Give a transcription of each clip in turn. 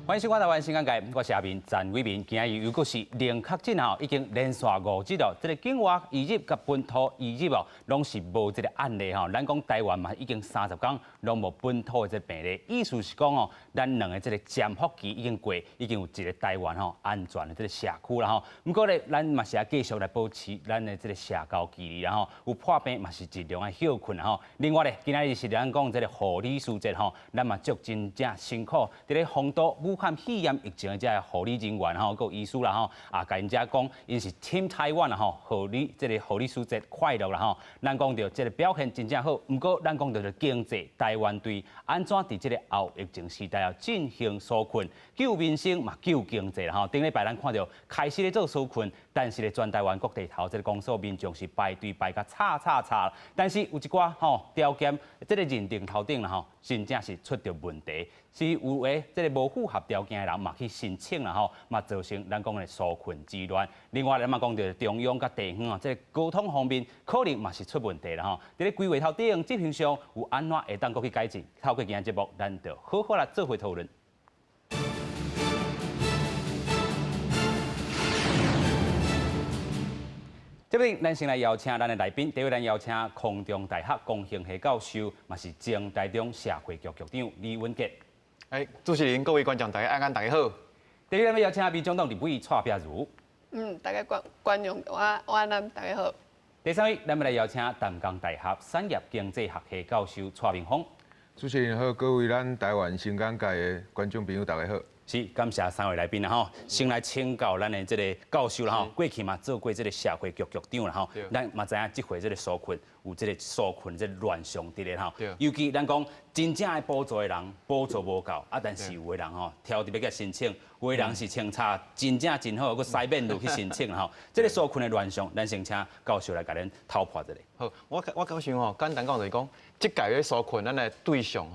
欢迎收看台湾新闻界，我是阿明陈伟民。今日又阁是零确诊已经连续5日了。这个境外移入甲本土移入拢是无这个案例咱讲台湾嘛，已经30天拢无本土的这病例。意思是讲咱两个这个潜伏期已经过，已经有一个台湾安全的这个社区啦不过咧，咱嘛是要继续来保持咱的这个社交距离有破病嘛是尽量要休困另外咧，今日是咱讲这个护理师节咱嘛祝真正辛苦，伫咧防堵武汉肺炎疫情的这个护理人员佮医师啦甲因遮讲，因是 Team Taiwan 护理这个护理师节快乐啦咱讲到这个表现真正好，不过咱讲到的经济，台湾对安怎伫这个后疫情时代进行纾困，救民生嘛救经济啦顶礼拜咱看到开始咧做纾困，但是咧全台湾各地头这个公所民众是排队排甲叉，但是有一寡条件，这个认定头顶啦真正是出着问题。是有诶，这个无符合条件的人嘛去申请啦嘛造成咱讲的纾困之乱。另外，咱嘛讲到中央甲地方这个沟通方面可能嘛是出问题啦伫咧规划头顶执行上有安怎会当搁去改进？透过今日节目，咱就好好来做回讨论。这边咱先来邀请咱的来宾，第一位咱邀请空中大学公行系教授，嘛是前台中社会局局长李文杰。主持人、各位观众，大家大家好。第二位邀请民众党立委蔡壁如。大家观众晚安，大家好。第三位，咱们来邀请淡江大学产业经济学系教授蔡明峰。主持人好，各位咱台湾新港界的观众朋友，大家好。是，感谢三位来宾啦先来请教咱的这个教授啦过去嘛做过这个社会局局长啦咱嘛知影这回这个纾困有这个纾困这个乱象伫咧尤其咱讲真正爱补助的人补助无够但是有的人挑直要甲申请，有的人是清查真正真好，佮西面路去申请这个纾困的乱象，咱先请教授来甲咱透破一下。好，我教授简单讲就是讲，这届的纾困咱的对象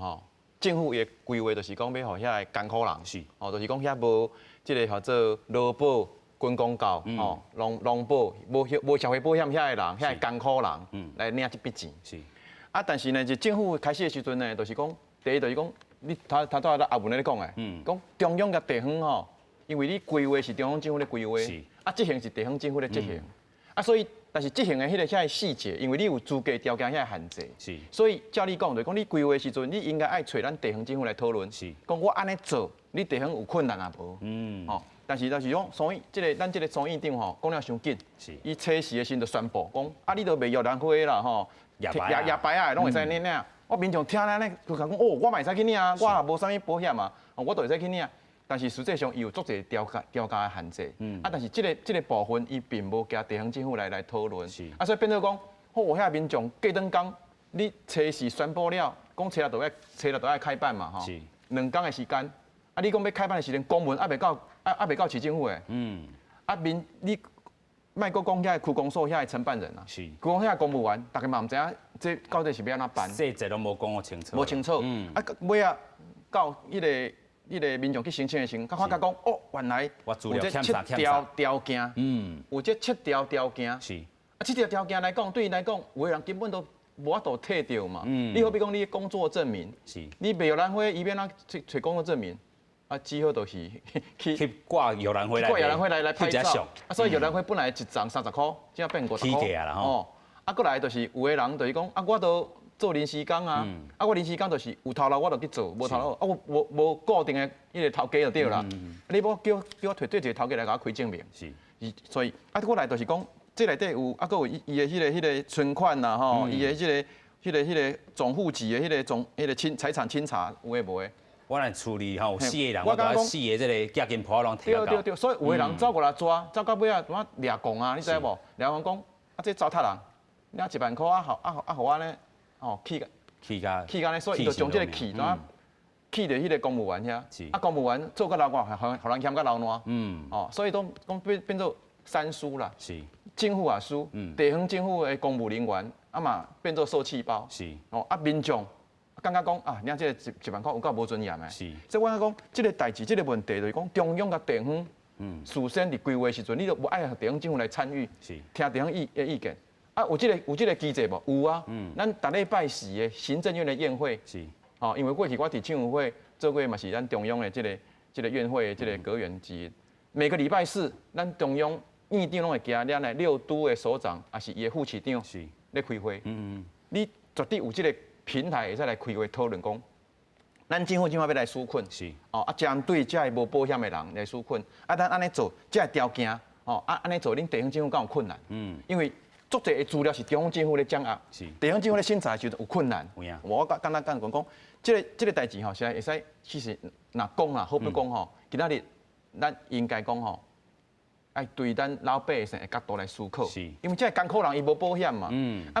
政府伊的规划就是讲要互遐个艰苦人，就是讲遐无即个叫做劳保、军公教、农保、无社会保险遐个人，遐个艰苦人来领这笔钱。是。但是呢，就政府开始的时阵呢，就是讲，第一就是讲，你他阿文咧讲的，讲中央甲地方因为你规划是中央政府咧规划，执行是地方政府咧执行，所以。但是执行的遐个细节，因为你有资格条件遐限制，所以照你讲，就讲你规划时阵，你应该爱找咱地方政府来讨论，讲我安尼做，你地方有困难啊无？但是就是讲，所以咱这个参议长讲了伤紧，伊测试的时就宣布讲，你都未约人会啦夜白啊，拢会使领。我民众听咱咧，就讲我嘛会使去领，我也无啥物保险嘛，我都会使去领。但是实际上，伊有足侪条件的限制，但是这个部分，伊并无交地方政府来讨论，所以变做讲，我遐民众过两工，你测试宣布了，讲测了都要开办嘛，2天的时间，你讲要开办的时间，公文还未到市政府的，你莫搁讲遐区公所遐承办人区公遐公务员，大家嘛唔知影，这到底是要安怎办？细节都无讲我清楚，无清楚，尾啊到迄个民众去申请的时候，他发觉讲原来有这7条条件，有这7条条件，7条条件来讲，对伊来讲，有的人根本都无法度摕到嘛。你好比讲你的工作证明，你袂有兰花，伊要哪找工作证明？只好就是去挂有兰花来拍照。所以有兰花本来一张30块，现在变50块。过来就是有的人就是讲我都。做临时工我临时工就是有头路我就去做，无头路我无固定的迄个头家就对啦。你要叫我摕对一个头家来甲我开证明，所以过来就是讲，这内底有搁有伊的迄个存款啦伊的迄个总户籍的迄个财产清查有诶无诶？我来处理有4个人，我把4个这个押金簿拢摕到。对，所以有的人走过来抓，走到尾啊，怎啊掠讲你知无？掠讲这糟蹋人，领1万块互我呢？气甲呢，所以伊就将这个气去到迄个公务员遐，公务员做个老官，互人欠个老烂，所以都讲变做3输啦，政府也输，地方政府的公务人员嘛变做受气包，民众感觉讲领这个1万块有够无尊严的，所以我讲这个代志，这个问题就是讲中央甲地方，事先伫规划时阵，你都无爱地方政府来参与，听地方意见。有这个机制无？有啊，咱逐礼拜4的行政院的宴会，因为过去我伫政府会做过嘛是咱中央的这这个院会的这个阁员之一。每个礼拜四，咱中央院长拢会加咱的6都的首长，也是伊的副市长是咧开会。你绝对有这个平台会使来开会讨论讲，咱政府今摆要来纾困，是针对这无保险的人来纾困，咱安尼做，这条件，安尼做，恁地方政府敢有困难？因为足侪的资料是中央政府咧掌握，是地方政府咧审查的时候有困难。有影我简单讲，这个代志吼，现在会使其实若讲啦，好比讲吼，今仔日咱应该讲吼。爱对咱老百姓的角度来思考，是因为这艰苦人伊无保险嘛，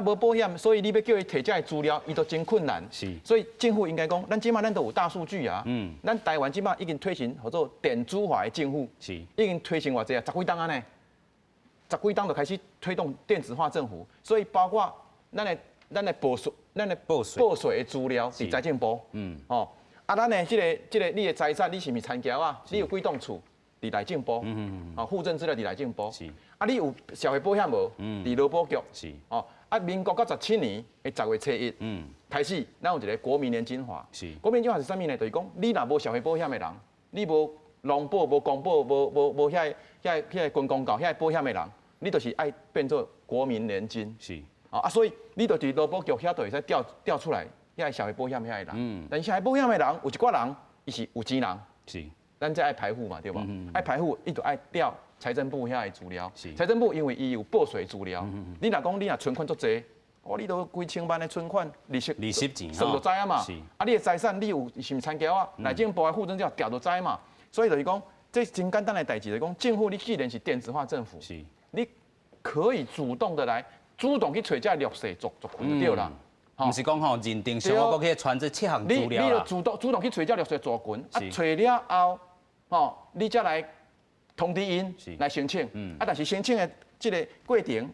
无保险，所以你要叫伊提这资料，伊都真困难。是，所以政府应该讲，咱即马咱都有大数据啊，咱台湾即马已经推行叫做电子化的政府，是，已经推行偌济啊，10几档安尼，10几档就开始推动电子化政府，所以包括咱的报税，报税的资料是财政部，咱的这个你的财产你是毋是参交啊？你有几栋厝？伫内政部，户政资料伫内政部，你有社会保险无？伫劳保局，民国97年的10月初1，开始，咱有一个国民年金法。国民年金法是啥物呢？就是讲，你若无社会保险的人，你无农保、无公保、无遐军公教遐保险的人，你就是爱变做国民年金。所以你就伫劳保局遐就会使调出来遐社会保险遐的人。但是社会保险的人有一寡人，伊是有钱人。咱再爱排户嘛，对吧？爱排户，伊就爱调财政部遐的资料。财政部因为伊有报税资料，你若讲你若存款足济，你都几千万的存款，利息钱算就知啊嘛。你的财产你有是毋参交啊？内政部的户政调调就知嘛。所以就是讲，这真简单的代志，就是讲政府你既然是电子化政府，你可以主动去找这弱势族群就对啦。毋是讲吼认定上我去传这7项资料你主动去找这弱势族群，找了后，你才来通知因来申请。但是申請的这个过程，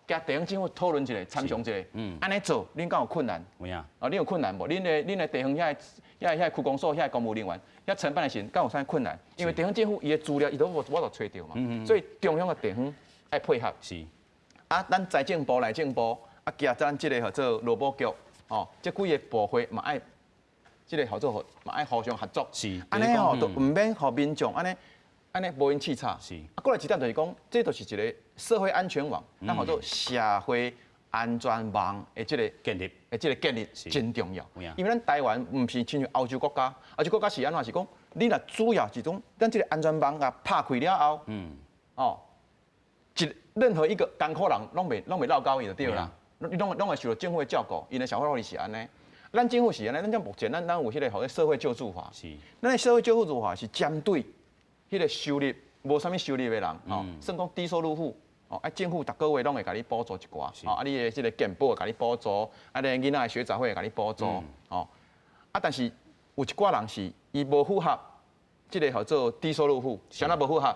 甲地方政府讨論一下、參詳一下，安尼做，恁敢有困難？有影恁有困難無？恁的地方遐区公所遐公務人員，遐承辦的時，敢有啥困難？因為地方政府伊的資料，伊都我都找到嘛。所以中央的地方愛配合。咱財政部、內政部。加咱即个叫做勞保局，即幾個部會嘛愛，即個合作嘛愛互相合作，安尼吼都唔免互民眾安尼無因叱咤。過來一點就是講，這就是一個社會安全網，咱叫做社會安全網的即個建立真重要。因為咱台灣唔是親像歐洲國家，歐洲國家是安怎是講，你若主要是種咱即個安全網啊拍開了後，任何一個艱苦人攏袂鬧交伊就對啦。你拢會受到政府的照顧，因的想法是安尼。咱政府是安尼，咱像目前咱有迄個好社會救助法，咱的社會救助法是針對迄個收入無啥物收入的人，算講低收入戶，政府逐個月攏會甲你補助一寡，你的即個健保會甲你補助，你的囡仔的學雜費會甲你補助，但是有一寡人是伊無符合即個叫做低收入戶，啥物無符合？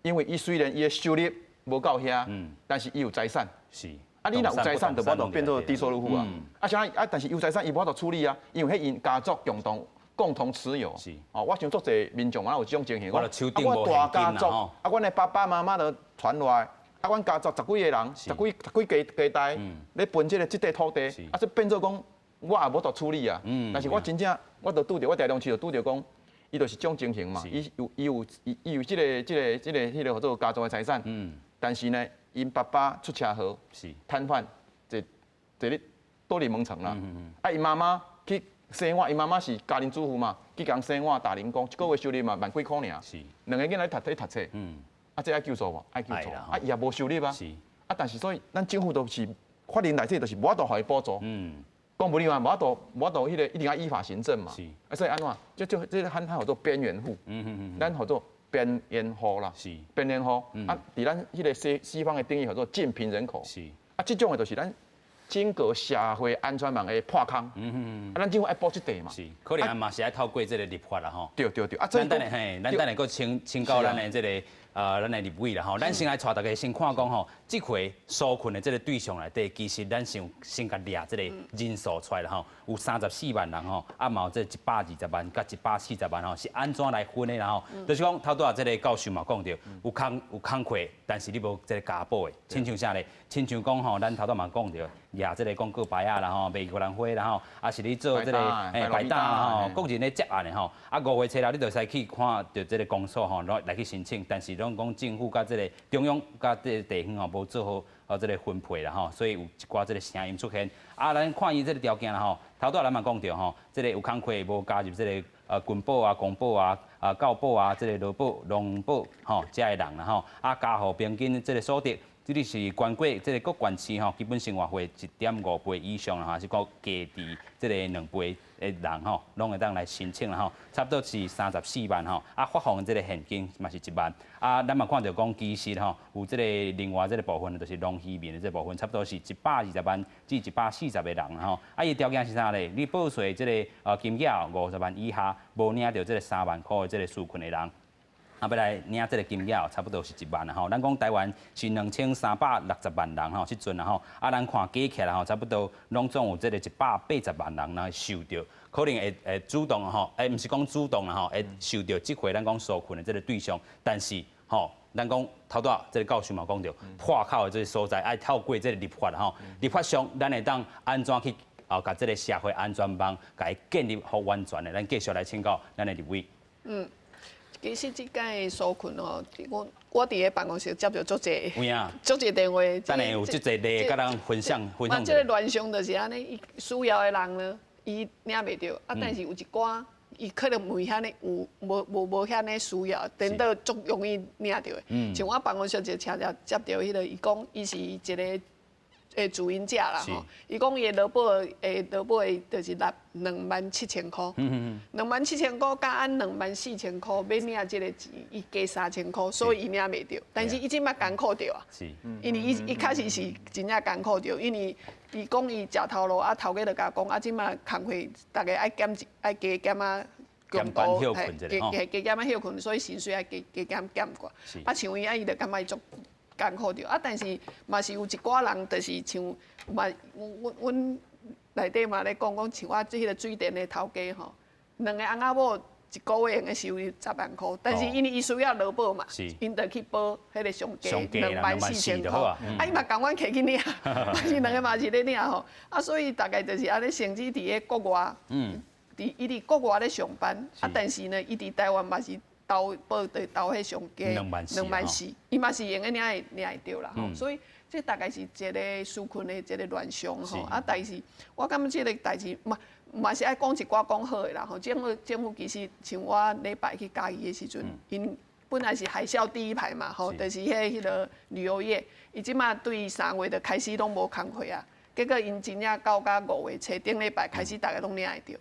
因為伊雖然伊的收入無到遐，但是伊有財產。你若有財產，就無度變做低收入戶啊！但是有財產，伊無度處理啊，因為迄因家族共同持有。我想足濟民眾有這種情形，我大家族，阮的爸爸媽媽就傳落來，阮家族10幾個人，十幾家代，咧分這塊土地，即變做講我也無度處理啊。但是我真正我就拄着，我台中市就拄着講，伊就是這種情形嘛，伊有這個叫做家族的財產，但是呢。因爸爸出車禍，癱瘓，坐咧倒立門床啦。因媽媽去生活，因媽媽是家庭主婦嘛，去共生活打零工，一個月收入嘛萬幾塊爾。兩個囡仔咧讀冊，這愛救助無？愛救助。伊也無收入啊。但是所以咱政府都是法令內底就是無法度互伊補助。公務人員無法度迄個一定要依法行政嘛。所以安怎？這喊叫做邊緣戶，咱叫做。邊緣戶啦，邊緣戶伫咱迄個西方的定義叫做近貧人口，這種的就是咱整個社會安全網的破空，咱政府愛補這地嘛，可能嘛是愛透過這個立法啦吼。對，咱等下，咱等下佫請教咱的這個咱的立委啦吼，咱先来带大家先看讲吼，这回纾困的这个对象内底，其实咱先甲列这个人数出来啦吼，有34万人吼，啊嘛有这120万甲140万吼，是安怎来分的啦吼？就是讲头拄啊，这个教授嘛讲到，有工课，但是你无这个加保的，亲像啥咧？亲像讲吼，咱头拄嘛讲到，也这个讲告白啊啦吼，卖玉兰花啦吼，啊是你做这个白搭啦吼，个人咧接案的吼，啊5月初了，你就使去看到这个公所吼，来去申请，但是拢讲政府甲这个中央甲这个地方吼无做好这个分配啦吼，所以有一寡这个声音出现。啊，咱看伊这个条件啦吼，头拄咱嘛讲到吼，这个有工课无加入这个军保啊、公保啊、教保啊、这个劳保、农保吼，这个人啦吼，啊加互平均这个所得。这里是全国这个各县市吼，基本生活费1.5倍以上啦，还是讲加伫这个2倍的人吼，拢会当来申请啦吼，差不多是34万吼，啊发放这个现金嘛是1万，啊咱嘛看到讲其实吼有这个另外这个部分就是农渔民的这部分，差不多是120万至140个人吼，啊伊条件是啥咧？你报税这个金额50万以下，无领到这个3万块的这个纾困的人。啊，要来领这个金额差不多是1万啦吼。咱讲台湾是2360万人吼，即阵啦吼。啊，咱看加起来吼，差不多拢总有这个180万人来受到，可能会主动吼，毋是讲主动啦吼，会受到即回咱讲纾困的这个对象。但是吼，咱讲头拄这个教授嘛讲到，破口的这个所在爱透过这个立法吼，立法上咱会当安怎去甲这个社会安全网，甲伊建立好完全的。咱继续来请教咱的立委。其实即间的纾困吼，我伫个办公室接到足济，有影，足济电话。等下有即个例，甲咱分享。即个乱象就是安尼，伊需要的人呢，伊领袂到，啊，但是有一寡，伊可能无遐尼有无遐尼需要，等到足容易领到的。像我办公室一个车接到迄个，伊讲伊是一个。主因者啦吼，伊讲伊劳保的就是27000块，27000块加按24000块，要领即个钱，伊加3000块，所以伊领袂到。但是伊即摆艰苦着啊，因为伊开始是真正艰苦着，因为伊讲伊食头路，啊头家就甲讲，啊即摆工课大家爱加减啊。减班休困加减啊休困，所以薪水爱加减过。啊像伊伊就感觉伊足。艰苦着啊，但是嘛是有一寡人，就是像嘛，阮内底嘛咧讲，像我即个水电的头家吼，2个翁仔某一个月用的收入10万块，但是因为伊需要劳保嘛，因得去报迄个上加24000块，啊伊嘛共阮摕去领，伊2个嘛是咧领吼，啊所以大概就是安尼，甚至伫咧国外，伊伫国外咧上班，啊但是呢，伊伫台湾嘛是。报对迄上加24000，伊嘛是用个领会到啦吼，所以这大概是一个纾困的一个乱象吼，啊，但是我感觉这个代志嘛是爱讲一寡讲好的啦吼，政府其实像我礼拜去嘉义的时阵，因本来是海啸第一排嘛吼，就是迄个旅游业，伊即马对3月就开始拢无工课啊。结果因真正到5月初顶礼拜开始，大家拢领会到。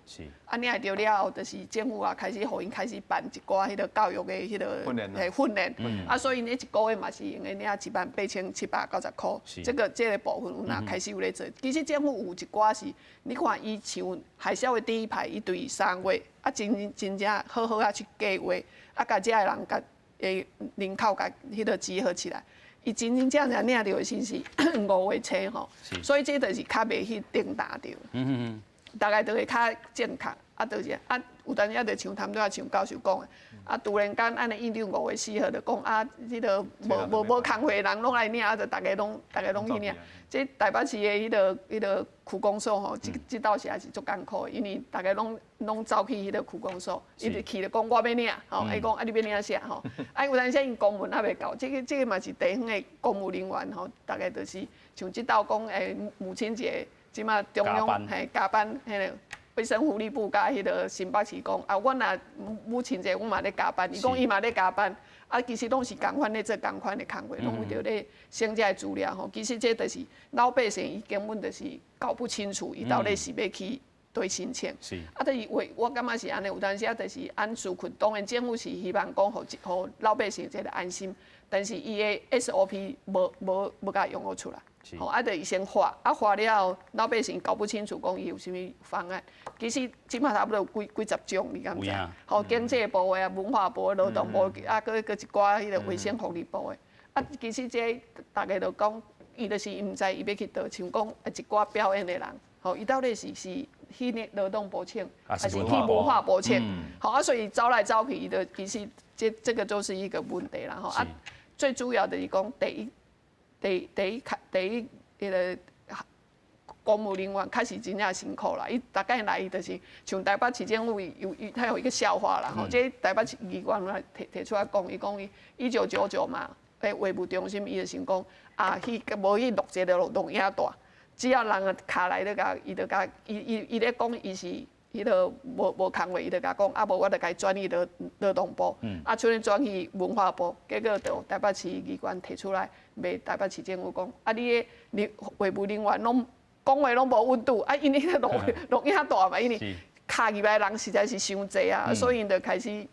啊，领会到了后，就是政府啊开始互因开始办一寡迄个教育的迄个训练。啊，所以呢一个月嘛是用个领18790块。这个部分有哪开始有咧做？其实政府有一寡是，你看伊像海啸的第一排，伊对3月啊真正好好啊去计划，啊甲遮个人甲人口甲迄个集合起来。伊真正领到的薪是5月初吼，所以这就是较袂去定达着，大概就会较正确，啊，就是啊，有当时就像他们都像教授讲的，啊，突然间安尼印度5月4号就讲啊，迄个无工课人拢来领，啊，就大家拢去领。这台北市的迄个区公所吼，这道时也是足艰苦的，因为大家拢走去迄个区公所，伊就去就讲我要领，吼，伊讲啊你要领啥吼？啊有当时因公文还袂到，这个嘛是地方的公务人员吼，大概就是像这道讲母亲节，即马中央加班迄个。卫生福利部甲迄个新北市讲，啊，阮若母亲节，阮嘛咧加班。伊讲伊嘛咧加班，啊，其实拢是共款咧做共款的工作，拢为着咧省这资料吼。其实这就是老百姓伊根本就是搞不清楚，伊到底是要去对申请。啊，就是我感觉是安尼，有当时啊，就是按纾困，当然政府是希望讲互老百姓这个安心，但是伊的 SOP 无甲用出来。吼，啊，就伊先发，啊发了后，老百姓搞不清楚讲伊有啥物方案。其实即马差不多有几十种，你敢知？吼，经济部的啊，文化部的、劳动部的，啊，搁一寡迄个卫生福利部的。啊，其实这大家都讲，伊就是毋知伊要去倒，像讲一寡表演的人，吼，伊到底是去那劳动部请，还是去文化部请？好啊，所以招来招去，伊的其实这个就是一个问题啦，吼啊。最主要的是讲第一，迄个公务人员开始真正辛苦啦。伊大概来，伊就是像台北市政府他有一个笑话啦，吼，这台北市议员来提出来讲，伊讲1999嘛，话务中心伊就想讲啊，无去录一个录影带，只要人卡来咧甲，伊咧讲伊是。迄个无工课，伊就甲讲，啊无我就甲伊转去劳动部，啊像伊转去文化部，结果就台北市议员提出来，骂台北市政府讲，啊你的话务人员拢讲话拢无温度，啊因迄个录影带嘛，因为卡入来人实在是伤济啊，所以因就开始。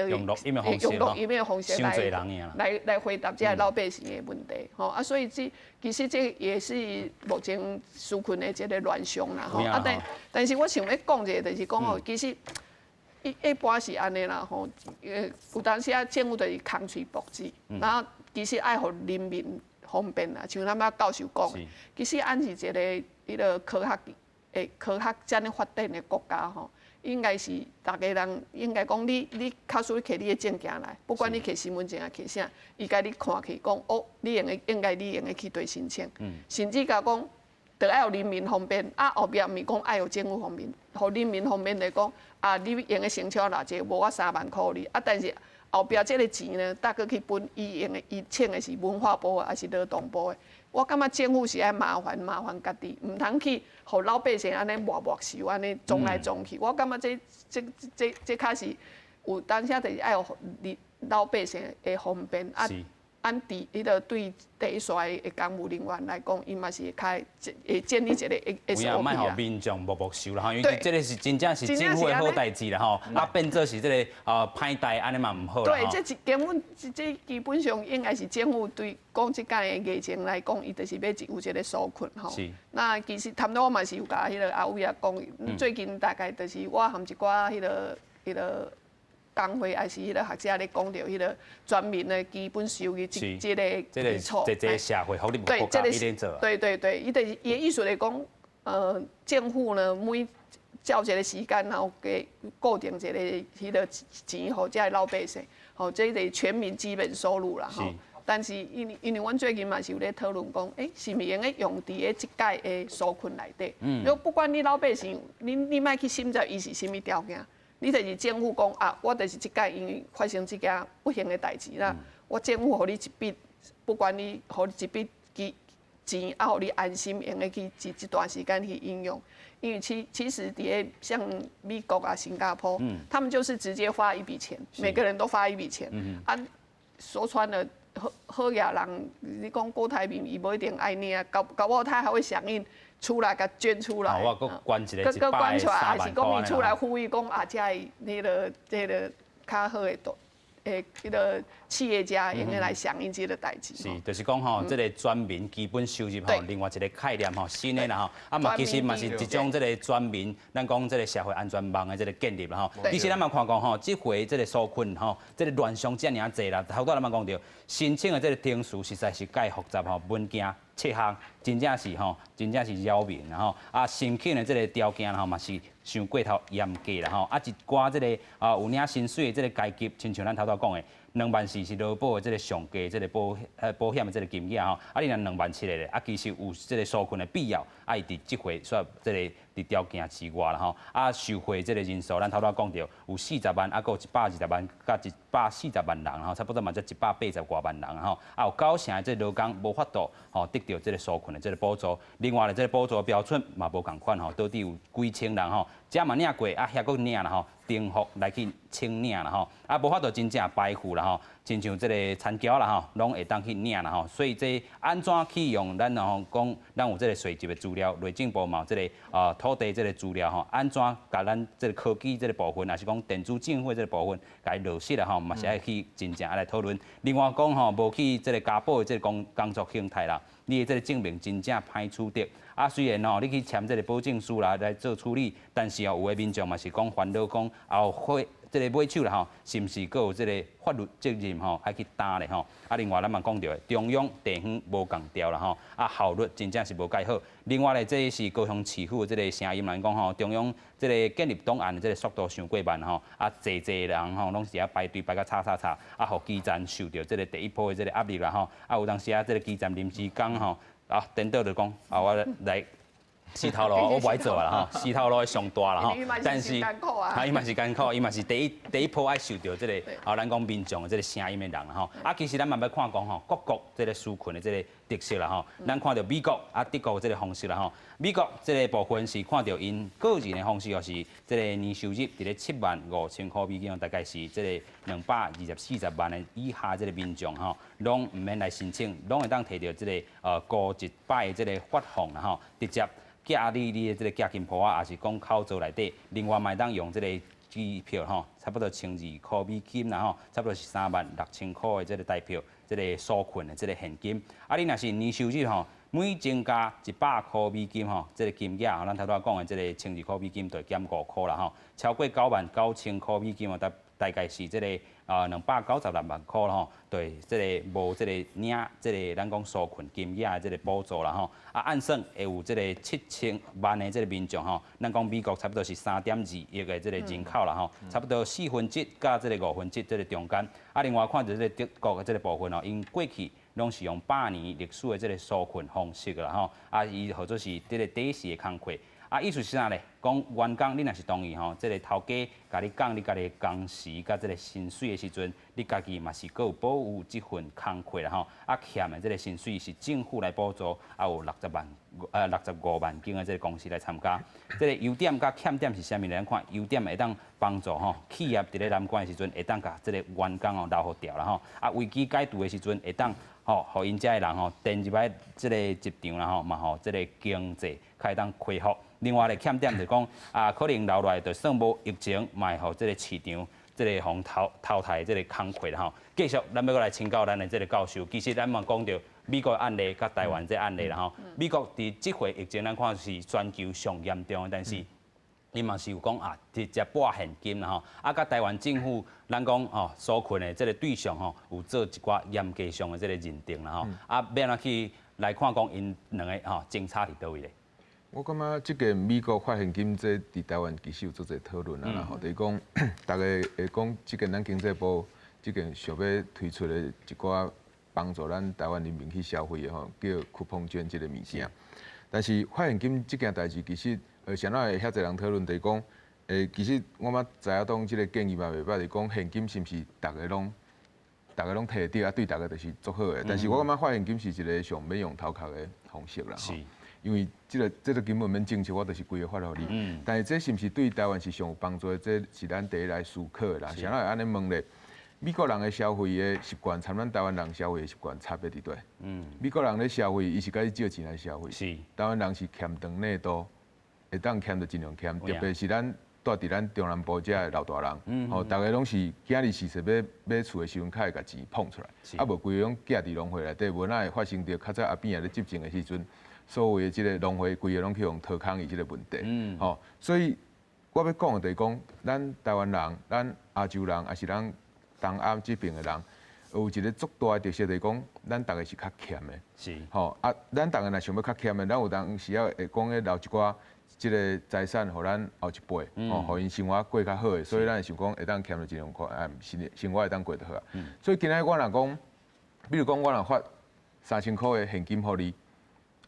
用录音的方式来回答这些老百姓的问题，吼啊，所以其实这也是目前纾困的这个乱象啦，吼啊，但是我想要讲一个，就是讲吼，其实一般是安尼啦，吼，有当时啊，政府就是空嘴薄字，然后其实爱互人民方便啦，像咱教授讲的，其实按是一个迄个科学这样发展的国家吼。应该是大家人应该讲，你卡输摕你的证件来，不管你摕身份证啊摕啥，伊甲你看去讲，哦，你用的应该你用的去对申请，甚至甲讲，得爱有人民方面，啊后壁毋是讲爱有政府方面，互人民方面来讲，啊你用的申请偌济，无我3万块哩，啊但是后壁这个钱呢，大概去分伊用的伊请的是文化部还是劳动部的。我感觉政府是爱麻烦家己，毋通去互老百姓安尼默受，安尼撞来撞去。我感觉这较是有当下就是爱互老百姓的方便啊。按迄个对第一线的公务人员来讲，伊嘛是会建立一个 SOP 啦。莫互民众默受啦，吼，因为这个是真正是政府的好代志啦，吼，啊变做是这个歹代，安尼嘛唔好啦。对，这基本上应该是政府对讲即间的疫情来讲，伊就是要有一个纾困吼。那其实谈到我嘛是有甲迄个阿伟也讲，最近大概就是我含一寡迄个。工会还是迄个学者咧讲到迄个全民的基本收入这个基础，这社会福利国家一定做。对，伊就是伊意思来讲，政府呢每照一个时间，然后给固定一个迄个钱，互这老百姓，吼，这个全民基本收入啦，吼。但是因为阮最近嘛是有咧讨论讲，是毋是用咧用伫咧即届的纾困内底？如果不管你老百姓，你莫去深究伊是啥物条件。你就是政府讲啊，我就是即届因为发生即件不幸的代志啦，我政府互你一笔，不管你互你一笔钱，啊，互你安心用得去这段时间去应用。因为其实像美国啊、新加坡，他们就是直接发一笔钱，每个人都发一笔钱。啊，说穿了，好野人，你讲郭台铭，伊无一定爱你啊，搞不好他还会响应。出来甲捐出来，我搁捐一个100捐出来，还是讲伊出来300呼吁讲啊，遮个迄个较好的迄个企业家应该来响应这个代志。是，就是讲吼，这个全民基本收入吼，另外一个概念吼，新的啦吼，啊嘛其实嘛是一种这个全民，咱讲这个社会安全网的这个建立啦吼。其实咱嘛看讲吼，这回这个纾困吼，这个乱象遮尔济啦，头拄咱嘛讲到，申请的这个程序实在是介复杂吼，文件7项。真正是吼，真正是扰民然后啊，申请的这个条件吼嘛是伤过头严格啦吼，啊一寡这个有领薪水的这个阶级，亲像咱头讲的，2万4是劳保的这个上价这个保险的这个金额吼，啊你若2万7的咧，啊其实有这个纾困的必要，啊伊伫即回说这个伫条件之外啦吼，啊受惠这个人数，咱头讲到有40万，啊，搁有120万，甲140万人吼，差不多嘛才180多万人吼，啊有9成的这劳工无法度吼得到这个纾困的这个补助，另外咧这个补助标准嘛无共款吼，到底有几千人吼遮嘛领过，啊遐佫领啦吼，重复来去清领啦吼，啊无法度真正排付啦吼，亲像即个田桥啦吼，拢会当去领啦吼，所以这安怎去用咱吼讲，咱有即个税籍的资料，内政部嘛有即个土地即个资料吼，安怎甲咱即个科技即个部分，也是讲电子政府即个部分，甲伊落实啦吼，嘛是爱去真正来讨论。另外讲吼，无去即个家宝的即个工作形态啦，你的即个证明真正歹取得。啊，虽然吼，你去签这个保证书啦来做处理，但是有的民众嘛是讲烦恼讲，后会这个买手啦吼，是毋是佫有这个法律责任吼，爱去担咧吼？啊，另外咱嘛讲到的，中央地方无共调啦吼，啊效率真正是无介好。另外咧，这是高雄市府的这个声音来讲吼，中央这个建立档案的这个速度伤过慢吼，啊，济人吼拢是啊排队排到叉，啊，互基站受到这个第一波的这个压力啦吼，啊，有当时啊，这个基站临时工吼。啊，等到就讲啊，我来四头路我不爱做啦吼，四头路上大啦吼，但是啊，伊嘛是艰苦，伊嘛是第一波爱受到这个咱讲民众的这个声音的人啦吼。啊，其实咱嘛要看讲吼，各国这个纾困的这个特色啦吼，咱看到美国啊、德国这个方式啦吼，美国这个部分是看到因个人的方式，就是这个年收入伫咧75000块美金，大概是这个240万的以下这个民众吼，拢唔免来申请，拢会当摕到这个高一摆的这个发放啦吼，直接寄你的这个寄金铺啊，也是讲口座内底，另外嘛当用这个机票吼，差不多1200块美金啦吼，差不多是36000块的这个代表，这个纾困的这个现金。啊，你若是年收入吼，每增加100块美金吼，这个金额吼，咱头拄讲的这个1200块美金就减5块啦吼，超过99000块美金哦，大概是这个296万块吼，对，这个无这个领这个咱讲纾困金额的这个补助啦吼，啊按算会有这个7000万的这个民众吼，咱讲美国差不多是3.2亿的这个人口啦吼，差不多1/4甲这个1/5这个中间，啊另外看到这个德国的这个部分哦，因过去拢是用100年历史的这个纾困方式啦吼，啊伊或者是这个底时的工课。啊，意思是啥咧？讲员工你若是同意吼，即个头家甲你讲你家己工时甲即个薪水的时阵，你家己嘛是阁有保有即份工课啦吼。啊，欠的即个薪水是政府来补助，啊有65万间的即个公司来参加。即个优点甲欠点是啥物咧？咱看优点会当帮助吼企业伫咧南关的时阵，会当甲即个员工吼留互调啦吼。啊，危机解除的时阵，会当吼，互因遮的人吼，垫入来即个职场啦吼，嘛吼即个经济开当恢复。另外咧欠点就是讲啊，可能留落来就算无疫情，嘛会互即个市场即个互淘汰即个工课啦吼。继续，咱要来请教咱的即个教授。其实咱嘛讲到美国的案例甲台湾这案例啦吼。美国伫即回疫情，咱看是全球上严重的，但是伊嘛是有讲啊，直接拨现金啦吼。啊，甲台湾政府，咱讲吼纾困的即个对象吼，有做一寡严格上的即个认定啦吼。啊，要安怎去来看讲因两个吼争差伫倒位咧？我感觉即个美国发现金这伫台湾其实有做者讨论啦，吼，就是讲大家会讲即个咱经济部即个想要推出的一寡帮助咱台湾人民去消费的吼，叫酷碰券即个物件。但是发现金即件代志其实谁哪会遐侪人讨论，就是讲其实我嘛知影讲即个建议嘛袂歹，就是讲现金是毋是大家拢摕得到啊？对大家就是足好的。但是我感觉发现金是一个上免用头壳的方式啦，吼。因为这个根本免政策，我就是规个发互你。但是这是毋是对台湾是上有帮助的？这是咱第一来思考的啦。谁哪会安尼问咧？美国人的消费的习惯，参咱台湾人消费的习惯差别伫倒？美国人咧消费，伊是甲你借钱来消费。是。台湾人是欠长内多，会当欠就尽量欠，特别是咱住伫咱中南部遮的老大人，吼，大家拢是今日是说买厝的时阵，较会甲钱捧出来，啊无规个拢寄伫农会内底，无哪会发生着较早阿扁咧执政的时阵。所谓的即个农会规个拢去用掏空伊即个问题，吼，所以我要讲的就是讲，咱台湾人、咱亚洲人，还是咱东亚这边的人，有一个足大的特色，就是讲，咱大家是较欠的，是，吼啊，咱大家若想要较欠的，咱有当时会讲咧留一寡即个财产，互咱后一辈，吼，互因生活过较好的，所以咱会想讲会当欠着尽量快，生活会当过得好啊。所以今仔我若讲，比如讲我若发3000块的现金互你。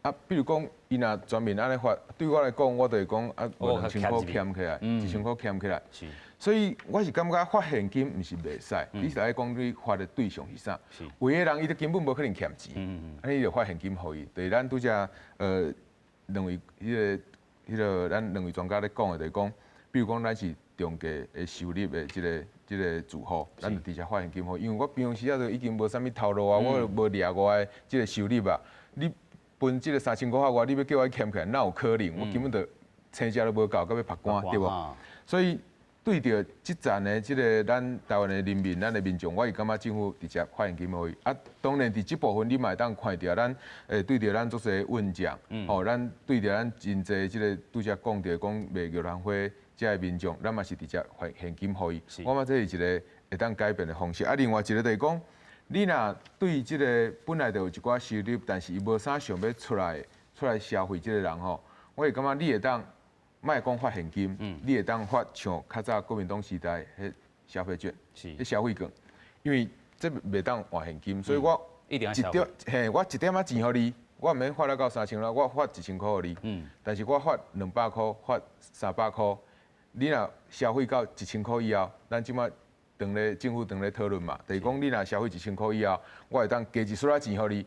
啊，比如讲，伊若专门安尼发，对我来讲，我就是讲啊，2000块欠起来，1000块欠起来。是。所以我是感觉发现金毋是袂使，你是爱讲你发的对象是啥？是。有个人伊都根本无可能欠钱，安尼就发现金互伊。就是咱拄则两位迄个咱两位专家咧讲的，就是讲比如讲咱是中价的收入的即个住户，咱就直接发现金给伊，因为我平时啊都已经无啥物头路啊，我无掠外的即个收入啊，你分即个3000块外，你要叫我欠起来，哪有可能？我根本就生食都无够，到要拍官，对无？所以对着即站的即个咱台湾的人民，咱的民众，我是感觉政府直接发现金给伊。啊，当然伫即部分你嘛会当看到咱对着咱足侪运将，吼，咱对着咱真侪即个拄则讲着讲卖玉兰花遮的民众，咱嘛是直接发现金给伊。我感觉这是一个会当改变的方式。啊，另外一个就是讲，你若对即个本来就有一寡收入，但是伊无啥想要出来消费即个人吼，我是感觉你会当。莫讲发现金，你会当发像较早国民党时代迄消费券，迄消费券，因为这袂当换现金，所以我一点我一点仔钱互你，我毋免发了到3000啦，我发1000块互你，但是我发200块，发300块，你若消费到1000块以后，咱即摆政府当咧讨论嘛，就是讲你若消费1000块以后，我会当加一撮仔钱互你，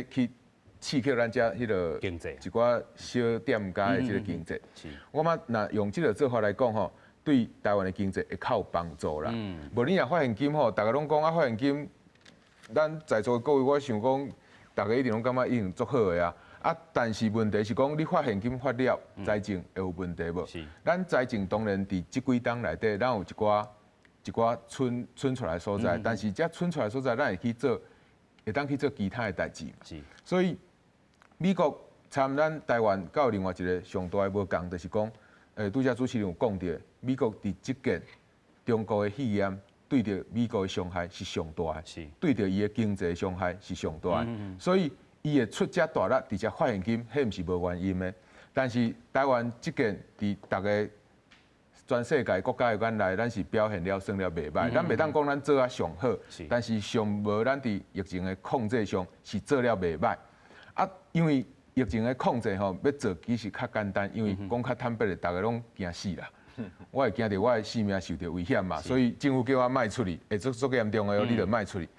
去。刺激咱遮迄个经济一寡小店家的即个经济，我感觉若用即个做法来讲吼，对台湾的经济会较有帮助啦。无你若发现金吼，大家拢讲啊发现金，咱在座各位，我想讲，大家一定拢感觉已经足好的啊。啊，但是问题是讲，你发现金发了，财政会有问题无？咱财政当然伫即几档内底，咱有一寡存出来的所在，但是遮存出来的所在，咱会当去做其他的代志。所以。美国参咱台湾，到另外一个上大的无共，就是讲，拄则主持人有讲到，美国伫即件中国的肺炎对着美国的伤害是上大的，对着伊的经济伤害是上大的，所以伊会出遮大力直接发现金，迄毋是无原因的。但是台湾即件伫大家全世界国家的眼内，咱是表现了算了袂歹，咱袂当讲咱做啊上好，但是上无咱伫疫情的控制上是做了袂歹。啊，因为疫情的控制吼，要做其实较简单，因为讲较坦白的，大家拢惊死啦。我会惊到我的性命受到危险嘛，所以政府叫我卖出去，会足严重的哦，你着卖出去。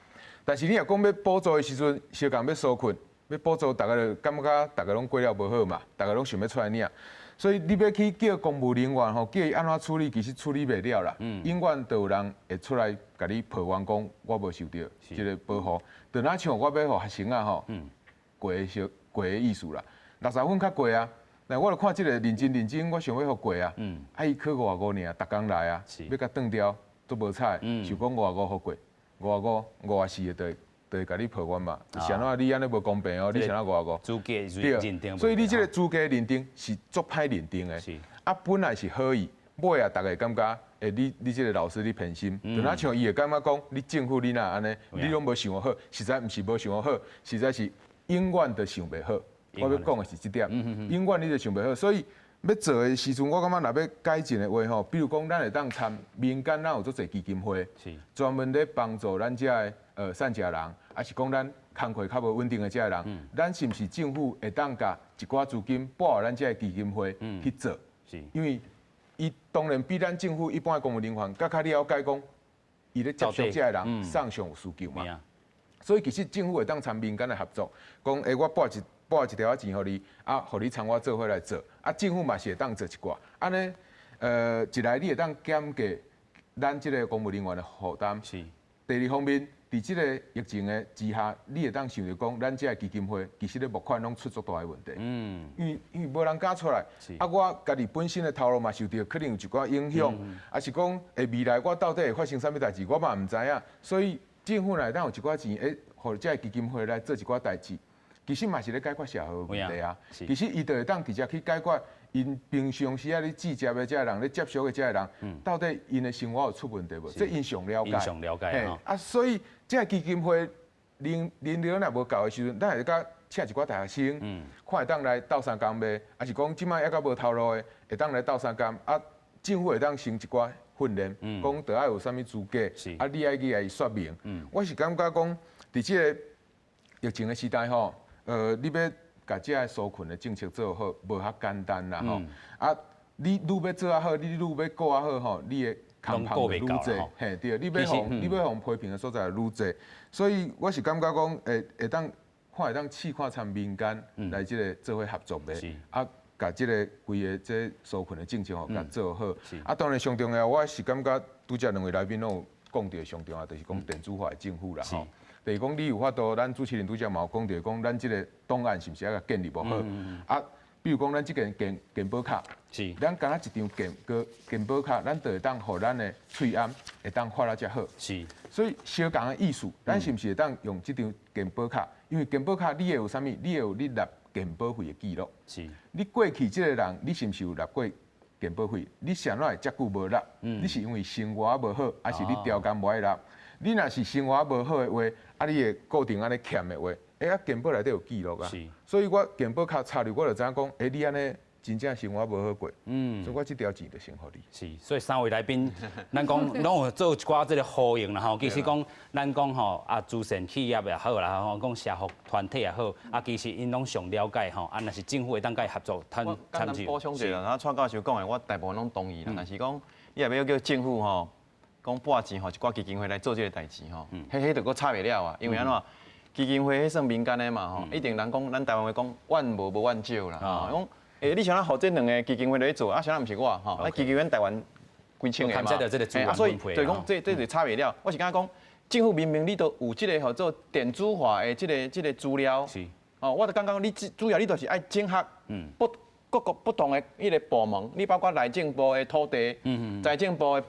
但是你若讲要补助的时阵，小共要纾困，要补助，大家就感觉大家拢过了无好嘛，大家拢想要出来领。所以你要去叫公务人员吼，叫伊安怎处理，其实处理袂了啦。永远都有人会出来甲你抱怨讲，我无受到即个保护。就哪像我要互学生啊吼。过的意思啦，60分较过啊。但我著看即个认真，我想要互过啊。啊，伊考55尔，逐工来啊，要甲断掉都无彩，就讲55互过，55、54的就会甲你抱怨嘛。是安怎你安尼无公平哦？你想要55？资格认定。所以你即个资格认定是足歹认定的。啊，本来是好意，尾啊，大家感觉，你即个老师你偏心，就哪像伊会感觉讲，你政府你若安尼，你拢无想好，实在毋是无想好，实在是。永远都想袂好，我要讲的是这点，永远你都想袂好，所以要做的时阵，我感觉若要改进的话吼，比如讲咱会当参民间，咱有足侪基金会，专门咧帮助咱遮的善食人，还是讲咱工课较无稳定的遮人，咱是毋是政府会当甲一寡资金拨予咱遮的基金会去做？因为伊当然比咱政府一般的公务人员较了解讲，伊咧接触遮的人上上有需求嘛。所以其实政府会当参民间的合作，讲我拨一条钱互你，啊，互你参我做伙来做，啊，政府嘛是会当做一寡，安尼一来你会当减低咱即个公务人员的负担，第二方面，伫即个疫情的之下，你会当想着讲，咱即个基金会其实咧募款拢出足大的问题，因为无人敢出来，啊，我家己本身的头路嘛受到可能有一寡影响，啊是讲未来我到底会发生啥物代志，我嘛毋知影，所以。政府内当有一寡钱，互这基金会来做一寡代志，其实嘛是咧解决社会问题啊。其实伊就会当直接去解决因平常时啊咧接触的这人，咧接触的这人，到底因的生活有出问题无？这因上了解。因上了解啊，所以这基金会人流若无够的时阵，咱会甲请一寡大学生，看会当来斗相共卖，还是讲即摆抑较无头路的，会当来斗相共啊。政府会当成一寡训练，讲得爱有啥物资格，啊，你爱去来说明。我是感觉讲，伫即个疫情的时代吼，你要甲即个纾困的政策做好，无遐简单啦吼。啊，你愈要做啊好，你愈要顾啊好吼，你的工作愈侪，嘿对，你要互批评的所在愈侪。所以我是感觉讲，会当试看参民间来即个做伙合作的，啊。甲即个规个这纾困的政策甲做好。啊，当然上重要，我是感觉拄则两位来宾拢有讲到上重要，就是讲电子化的政府啦吼。就是讲你有法度，咱主持人拄则嘛有讲到，讲咱即个档案是毋是要建立无好？啊，比如讲咱即个健保卡，是，咱敢若一张健保卡，咱就会当互咱的喙安会当发了遮好。是，所以相共的意思，咱是毋是会当用即张健保卡？因为健保卡你会有啥物？你会有你纳健保费的记录。是，你过去即个人，你是毋是有纳过健保费？你啥哪会遮久无纳？你是因为生活无好，还是你条件无爱纳？你若是生活无好的话，啊，你会固定安尼欠的话，啊，健保内底有记录啊。是，所以我健保卡插入，我就知影讲，你安尼真正生活无好过。所以我即条钱就先互你。是，所以三位来宾，咱讲拢有做一寡即个呼应啦吼。其实讲咱讲吼啊，慈善企业也好啦，吼讲社福团体也好，啊，其实因拢上了解吼，啊，若是政府会当甲伊合作参与。补充一下，然后蔡教授讲的，我大部分拢同意啦。但是讲，你也要叫政府吼。讲拨钱吼，一寡基金会来做这个代志吼，迄就搁差袂了啊，因为安怎基金会迄算民间的嘛吼，一定人讲咱台湾话讲万无无万少啦，讲你想咱互这两个基金会来做，啊，想咱毋是我吼，基金会台湾几千个嘛，所以就讲这就差袂了。我是感觉讲，政府明明你都有这个吼做电子化的这个资料，哦，我就感觉你主要你就是爱整合各个不同的迄个部门，你包括内政部的土地，财政部的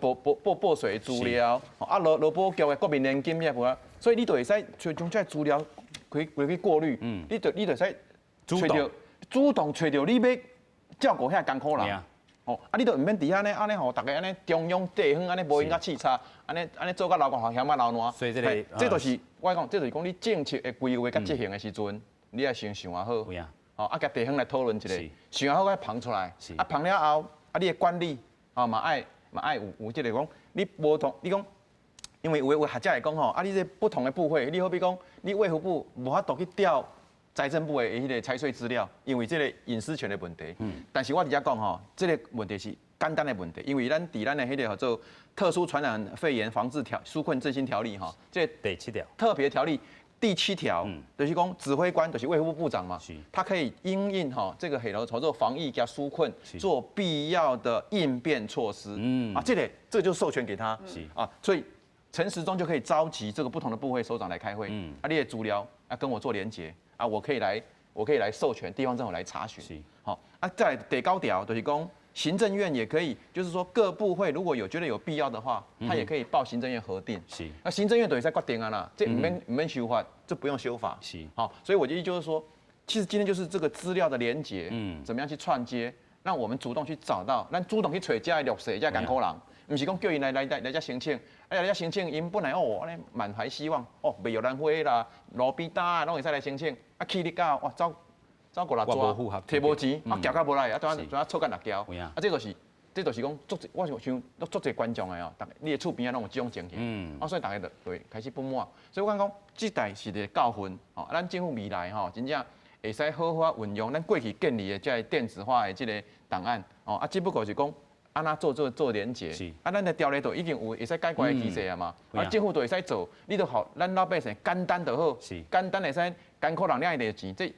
报税资料，啊劳保局的国民年金也无啊，所以你就会使将这资料去过滤，你就会使主动找到你要照顾遐艰苦人，哦，啊你就毋免伫遐呢，安尼吼，大家安尼中央地方安尼无闲甲叱咤，安尼做甲流光险啊流烂，所以这就是我讲，这就是讲你政策的规划甲执行的时阵，你要先想好。哦，啊，甲地方来讨论一下，想好个旁出来，啊，旁了后，啊，你的管理，哦，嘛爱有即个讲，你无同，你讲，因为有学者来讲吼，啊，你这不同的部会，你好比讲，你卫福部无法度去调财政部的迄个财税资料，因为这个隐私权的问题。但是我伫遮讲吼，这个问题是简单的问题，因为咱伫咱的迄个叫做特殊传染肺炎防治纾困振兴条例吼，这第7条特别条例。第7条，就是讲指挥官就是卫福部部长嘛，他可以因应哈这个黑头潮做防疫加纾困，做必要的应变措施。这就授权给他。所以陈时中就可以召集这个不同的部会首长来开会。你的资料跟我做连结啊，我可以来授权地方政府来查询。好再来第9条就是讲。行政院也可以，就是说各部会如果觉得有必要的话，他也可以报行政院核定。那行政院等于在决定啊啦，这唔免修法，这不用修法。好，所以我的意思就是说，其实今天就是这个资料的连结，怎么样去串接，让我们主动去找到，咱主动去找这绿色、这艰苦人，不是讲叫因来这申请，来这申请，因本来安尼满怀希望，袂有兰花啦、路边搭拢会使来申请，啊去你到哇走过来抓，摕无钱，交到无来，啊，怎错干六交，啊，这就是讲，我想足侪观众的哦，你的厝边啊，拢有这种情形，所以大家就会开始不满。所以我讲，这代是个教训，哦，咱政府未来吼，真正会使好好运用咱过去建立的这电子化的这个档案，哦，只不过是讲。安那做连结，咱的条例都已经有会使解决的机制啊嘛，政府都会使做，你都好，咱老百姓简单就好，简单会使艰苦人领一点钱，这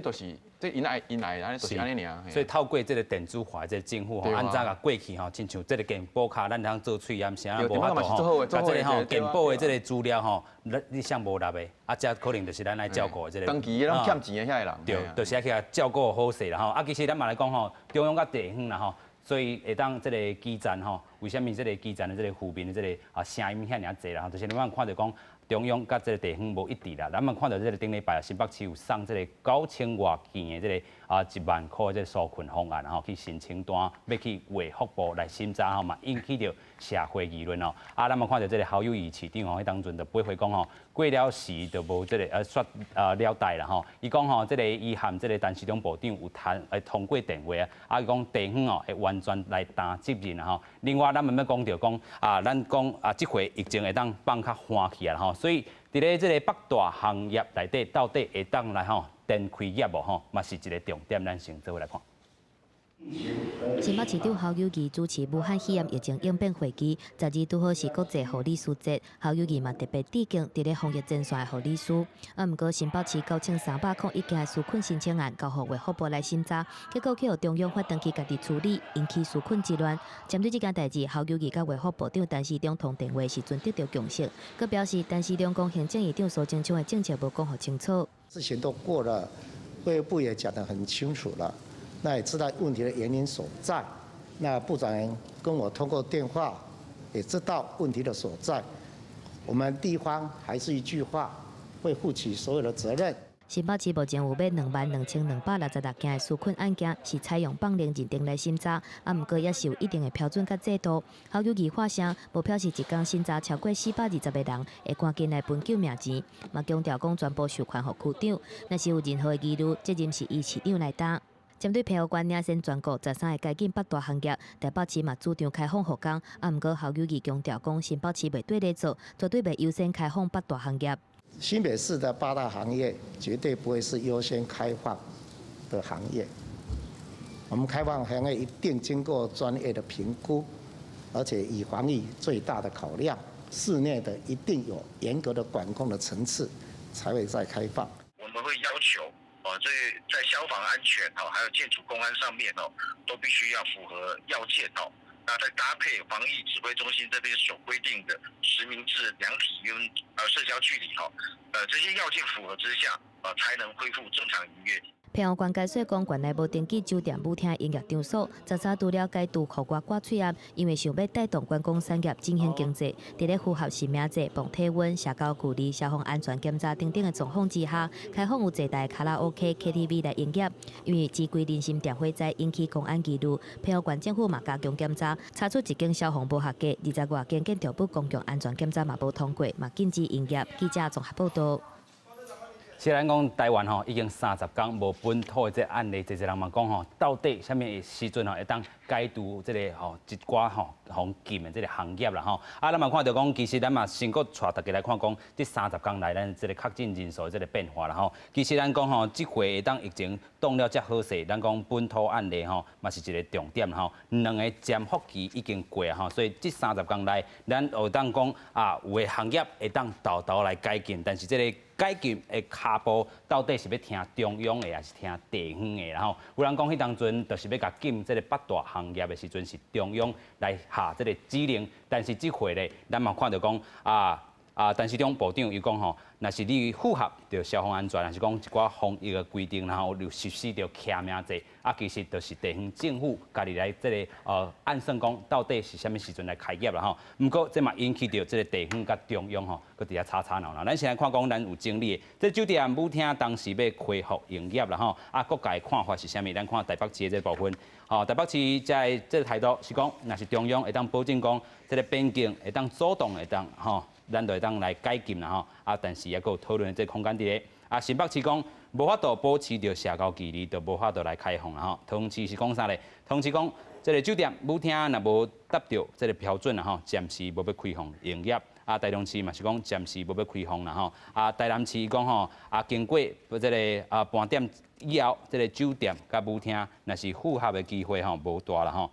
就是因来安尼就是安尼尔。所以透过这个电子化，这个政府吼，按照个过去吼，亲像这个健保卡，咱通做喙炎，啥无法度吼，甲这个吼健保的这个资料吼，你想无纳的，这可能就是咱来照顾的这个。长期拢欠钱的遐个人。对，就是去照顾好势啦吼。其实咱嘛来讲吼，中央甲地方啦吼。所以会当这个基站吼，为什么这个基站的这个负面的这个声音遐尔济啦？就是咱看到讲中央甲这个地方无一致啦。咱们看到这个顶礼拜新北市有送这个9000多件的这个1万块这个纾困方案吼，去申请单要去卫福部来审查吼嘛，引起着社会议论哦。咱们看到这个侯友宜市长吼，迄当阵就回讲吼，过了时就无这个说了代啦吼。伊讲吼，这个伊含这个陈时中部长有通过电话啊，伊讲地方哦会完全来担责任啦吼。另外，咱们要讲到讲咱讲这回疫情会当放较欢起啊吼，所以伫咧这个北大行业内底到底会当来吼电开业无吼，嘛是一个重点，咱先做来看。新北市长侯友宜主持武汉肺炎疫情应变会议，12拄好是国际护理师节，侯友宜嘛特别致敬伫咧防疫前线的护理师。毋过新北市9301件的纾困申请案交予卫福部来审查，结果去予中央发动去家己处理，引起纾困之乱。针对这件代志，侯友宜甲卫福部长陈时中通电话时阵得到共识，佮表示陈时中讲行政院长苏贞昌的政策无讲互清楚。事情都过了，卫福部也讲得很清楚了。那也知道问题的原因所在，那部长跟我通过电话，也知道问题的所在。我们地方还是一句话，会负起所有的责任。新北市目前有约22266件的纾困案件是采用放零认定来审查，毋过也是有一定的标准甲制度。侯友宜发声，无表示一天审查超过420个人会赶紧来分救命钱，嘛强调讲全部授权予区长，若是有任何的疑虑，责任是以市长来担。针对澎湖县领先全国13个解禁8大行业，台北市嘛主张开放复工，毋过侯友宜强调讲，新北市袂对咧做，绝对袂优先开放8大行业。新北市的8大行业绝对不会是优先开放的行业，我们开放行业一定经过专业的评估，而且以防疫最大的考量，室内的一定有严格的管控的层次，才会再开放。我们会要求。这在消防安全还有建筑公安上面都必须要符合要件那再搭配防疫指挥中心这边所规定的实名制、量体温、社交距离这些要件符合之下才能恢复正常营业。澎湖县解说讲，县内无登记酒店舞厅营业场所，早早除了解除户外挂嘴案，因为想要带动观光产业振兴经济，伫咧符合实名制、防体温、社交距离、消防安全检查等等的状况之下，开放有侪台卡拉 OK、KTV 来营业。因为只归人心电火灾引起公安疑虑，澎湖县政府嘛加强检查，查出一间消防无合格，20多间建筑物公共安全检查嘛无通过，嘛禁止营业。记者综合报道。虽然讲台湾已经30天无本土的这案例，侪人嘛讲到底什么时阵会当解除这个一寡防禁的这个行业啦咱嘛看到讲，其实咱嘛先搁带大家来看讲，这30天来咱这个确诊人数的这个变化啦其实咱讲这回当疫情挡了遮好势，咱讲本土案例嘛是一个重点2个潜伏期已经过所以这30天来，咱有当讲有的行业会当豆豆来解禁，但是这个解禁的下步到底是要听中央的，还是听地方的？有人讲，迄当阵就是要甲禁这个8大行业的时阵，是中央来下这个指令。但是这回咧，咱嘛看到讲陈时中部长伊讲若是你符合着消防安全，还是讲一寡防疫的规定，然后又实施着骑名制，其实就是地方政府家己来这个按算讲到底是啥物时阵来开业啦毋过这嘛引起着这个地方甲中央搁伫遐吵闹。咱先来看讲咱有经历的，这酒店舞厅当时要恢复营业啦各界看法是啥物？咱看台北市的这部分，台北市在这个态度是讲，若是中央会当保证讲，这个边境会当主动会当咱就会当来解禁啦但是也有讨论的这个空间伫咧。新北市讲无法度保持着社交距离，就无法度来开放啦桃园市是讲啥咧？桃园市讲，这个酒店舞厅若无达到这个标准暂时无要开放营业。台中市嘛是讲暂时无要开放啦台南市讲经过这个半点以后，这个酒店甲舞厅若是符合的机会无大啦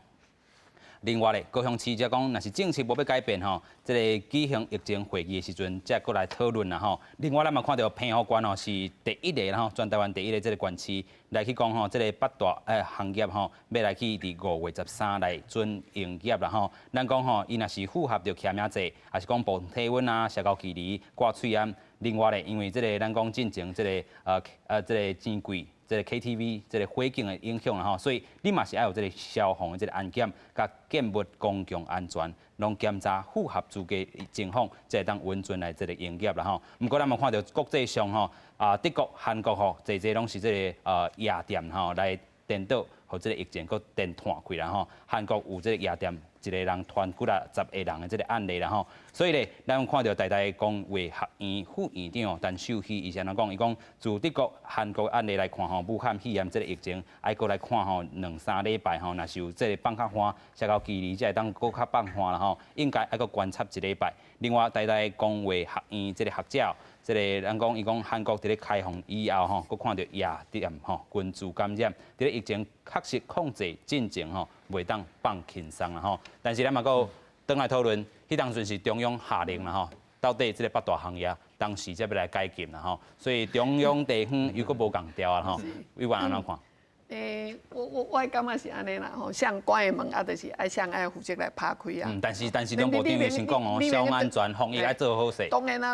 另外咧，高雄市则讲，若是政策无要改变这个举行疫情会议的时阵，再过来讨论啦另外，咱嘛看到澎湖县是第一个全台湾第一个这个县市来去讲这个8大行业要来去伫5月13来准营业啦咱讲伊若是符合着骑名制，还是讲防体温社交距离、挂喙安。另外咧，因为这个咱讲进前这个这个钱柜。这个 KTV 这个环境的影响所以你嘛是要有这个消防的这个安检，甲建物公共安全，拢检查符合资格情况，才当稳准来这个营业啦毋过咱嘛看到国际上德国、韩国侪拢是这个夜店来颠倒，和这个疫情搁颠摊开啦韩国有这个夜店，一个人团几10个人的这个案例啦所以咧，咱看到台大公卫学院副院长陈秀熙以前讲，伊讲自德国、韩国案例来看武汉肺炎这个疫情，还搁来看2-3礼拜若是有这个放较宽，社交距离才会当搁较放宽啦应该还搁观察1礼拜。另外，台大公卫学院这个学者这个咱讲伊讲韩国伫咧开放以后吼，佫看到夜店吼群聚感染，伫咧疫情确实控制进程吼，袂当放轻松啦吼。但是咱嘛佫倒来讨论，迄当阵是中央下令啦吼，到底这个八大行业当时才要来解禁啦吼，所以中央地方又佫无共调啊吼，委员安怎看？我感觉是安尼啦吼，相关的门啊，就是爱负责来拍开啊。但是中部长又先讲哦，消防安全防疫爱做好势。当然啦，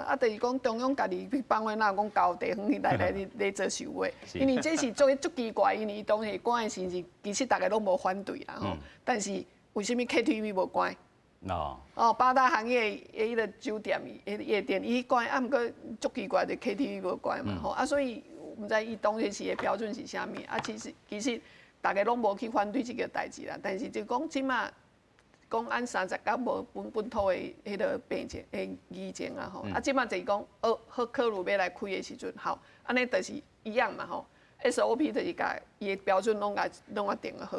啊，就是讲中央家己去帮阮哪讲交地方去来做收尾，因为这是做足奇怪，因为当时关的时阵，其实大家拢无反对啦吼，但是为什么 KTV 无关？八大行业迄个酒店、夜店伊关，啊，毋过足奇怪的 KTV 无关嘛吼，啊，所以。毋知伊当时的标准是啥物啊？其实大家拢无去反对这个代志啦，但是就讲即马讲按30天无本土的迄个病情的疫情啊吼，啊即马就是讲好考虑要来开的时阵，好，安尼就是一样嘛吼。SOP 就是甲伊的标准拢甲定好，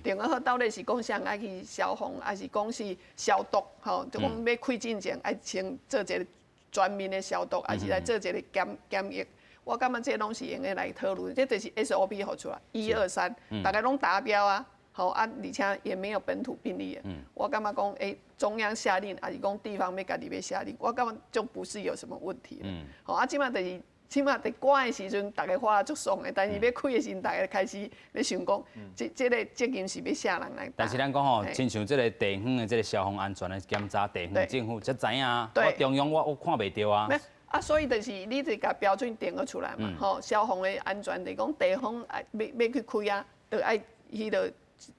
定好到底是讲谁爱去消防，还是讲是消毒吼？就讲要开进前爱先做一个全面的消毒，还是来做一个检疫？我感觉这拢是用个来讨论，这就是 SOP 好出来，1、2、3，大家拢达标啊，好啊，而且也没有本土病例的。我感觉讲，中央下令，还是讲地方要家己要下令，我感觉就不是有什么问题了。好啊，即马就是起码伫关的时阵，大家花足爽的，但是要开的时阵，大家开始咧想讲，这个责任是要啥人来担？但是咱讲吼，亲像这个地方的这个消防安全的检查，地方政府才知影啊，我中央我看袂到啊。啊，所以就是你就甲标准定出来嘛，吼，消防的安全，就是讲地方要去开啊，就爱迄个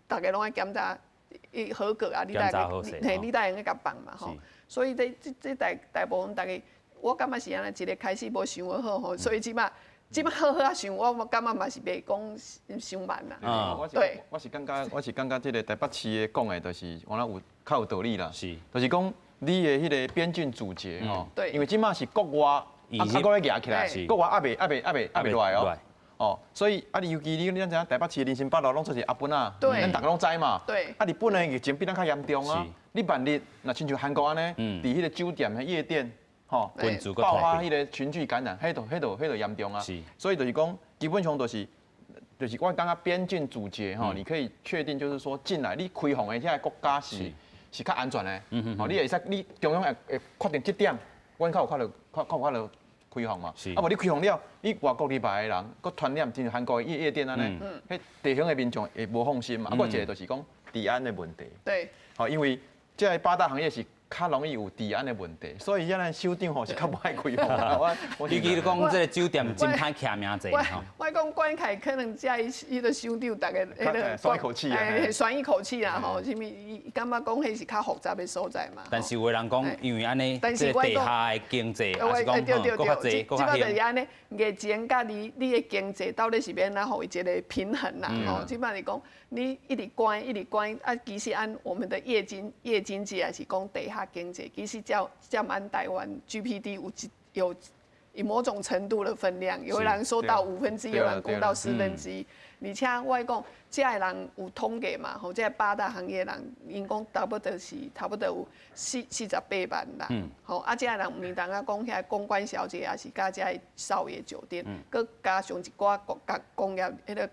大家拢爱检查，合格啊，你才用去甲放嘛，吼。所以这大部分大家，我感觉是安尼，一个开始无想好吼，所以即马好啊想，我感觉嘛是袂讲伤慢啦。对，我是感觉这个台北市的讲的，就是我有较有道理啦，就是讲。你的迄个边境阻截吼，因为即马是国外，国咧压起来，国外还袂落来哦。哦，所以尤其你咱知影台北市林森北路拢做是阿本啊，咱大家拢知嘛。日本的疫情比咱较严重啊。你万一若亲像韩国安尼，伫迄个酒店、夜店，吼，爆发迄个群聚感染，迄度严重啊。所以就是讲，基本上就是我感觉边境阻截吼，你可以确定就是说进来你开放的遐个国家是较安全的，哦，你会使，你中央会确定这点，阮较有看到开放嘛，啊无你开放了，你外国礼拜的人，佮传染，像韩国的夜店安尼，迄地方的民众会无放心嘛，啊，佮一个就是讲治安的问题，对，哦，因为这八大行业是较容易有治安的问题，所以咱首长吼是较不爱开放。尤其讲这个酒店真歹徛名者吼。我讲关凯可能在伊个首长大概迄个喘一口气啊，喘一口气啦吼，是咪？伊感觉讲迄是较复杂的所在嘛。但是有人讲，因为安尼，这地下的经济，还是讲搁较济，搁较即摆就是安尼，疫情甲你的经济到底是要哪互伊一个平衡啦？吼，即摆是讲你一直关，啊，其实按我们的夜经济还是讲地下经济，其实占按台湾 GDP 有某种程度的分量，有人说到1/5，有人讲到1/4。而且我讲，这个人有统计嘛，吼，这八大行业人，因讲差不多有48万人，吼，啊，这个人毋当啊讲遐公关小姐，也是加这少爷酒店，佮加上一寡工业迄个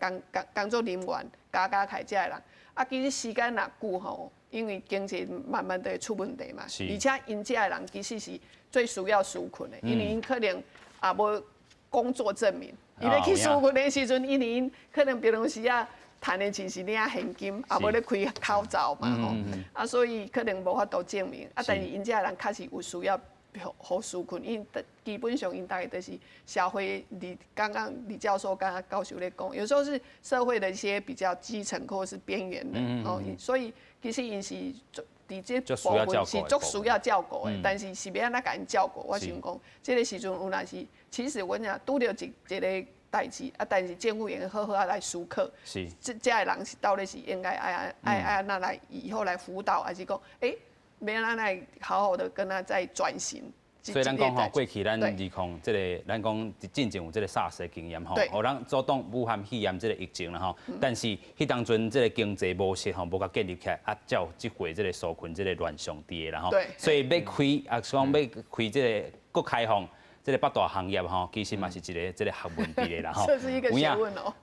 工作人员，加起这个人，啊，其实时间若久吼，因为经济慢慢的出问题嘛，而且因这个人其实是最需要纾困的，因为因可能也无工作证明。伊咧去纾困的时阵，因可能平常时啊赚的钱是领现金，也无咧开口罩嘛吼，啊所以可能无法度证明，啊但是因这人确实有需要好纾困，因基本上因大概都是社会，刚刚李教授刚刚教授咧讲，有时候是社会的一些比较基层或是边缘的哦，所以其实因是。伫这部分是足需要照顾的，但是要安怎甲因照顾？我想讲，这个时阵有若是，其实阮若拄着一个代志，啊，但是政府应该好好来思考，这个人是到底是应该爱安怎来以后来辅导，还是讲，要安怎来好好的跟他再转型？所以咱讲吼，过去咱20这个咱讲进前有这个 SARS 的经验吼，互咱阻挡武汉肺炎这个疫情啦吼。但是迄当阵这个经济模式吼，无甲建立起来，啊，才有即回这个纾困这个乱上跌啦吼。所以要开啊，讲要开这个国开放，这个八大行业吼，其实嘛是一个这个学问题的啦吼。这是一个学问哦。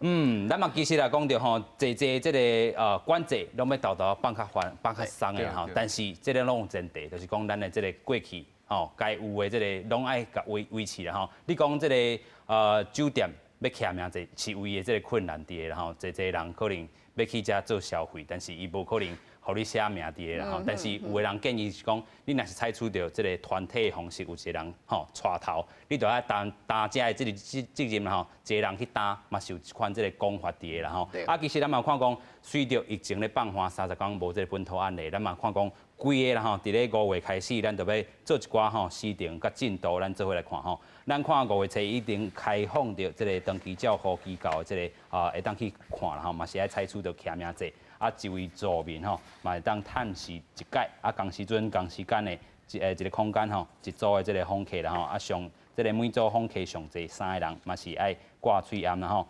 咱嘛其实来讲着吼，这个管制拢要豆放较放较松的吼，但是这个拢有前提，就是讲咱的这个过去吼，该有的这个拢爱甲维持啦吼。你讲这个酒店要徛名者，是为的这个困难伫的啦吼，人可能要去遮做消费，但是伊无可能。互你写名伫啦吼，但是有的人建议是讲，你若是采取着这个团体的方式，有一个人吼带头，你就要担遮的这个责任啦吼，一个人去担，嘛是有一款这个讲法伫的啦吼。其实咱嘛看讲，随着疫情咧放缓30天无这个本土案例，咱嘛看讲规个啦吼，伫咧5月开始，咱就要做一寡吼时程甲进度，咱做伙来看吼。咱看5月初已经开放着这个登记照护机构的这个会当去看啦吼，嘛是爱采取着徛名制。一位住民吼，嘛会当探视一届，同时间的一个空间吼，一组的这个访客啦吼，上这个每组访客上侪3个人，嘛是爱挂喙烟啦吼。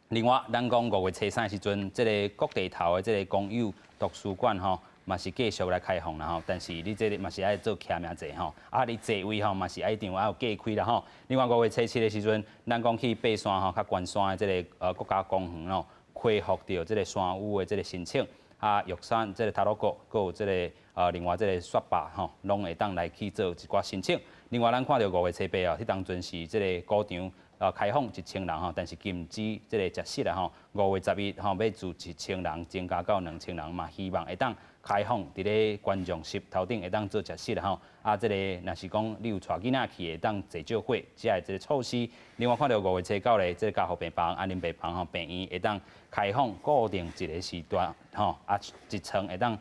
另外，咱讲5月初3时阵，这个各地头的这个公有图书馆吼，嘛是继续来开放啦吼。但是你这个嘛是爱做徛名制吼，你座位吼嘛是一定要有隔开啦吼。另外5月初7的时阵，咱讲去爬山吼，较悬山的这个国家公园吼。恢复到这个山屋的这个申请，玉山这个塔罗谷，佮有这个另外这个雪霸吼，拢会当来去做一寡申请。另外，咱看到5月初8哦，迄当阵是这个古场开放1000人吼，但是禁止这个食食啦吼。5月11吼，要自1000人增加到2000人嘛，希望会当开放伫咧观众席头顶会当做食食啦吼。这个若是讲你有带囡仔去，会当坐少伙，这个这个措施。另外看到5月初9咧，这个家护病房、安宁病房吼，病院会当开放固定一个时段吼，一层会当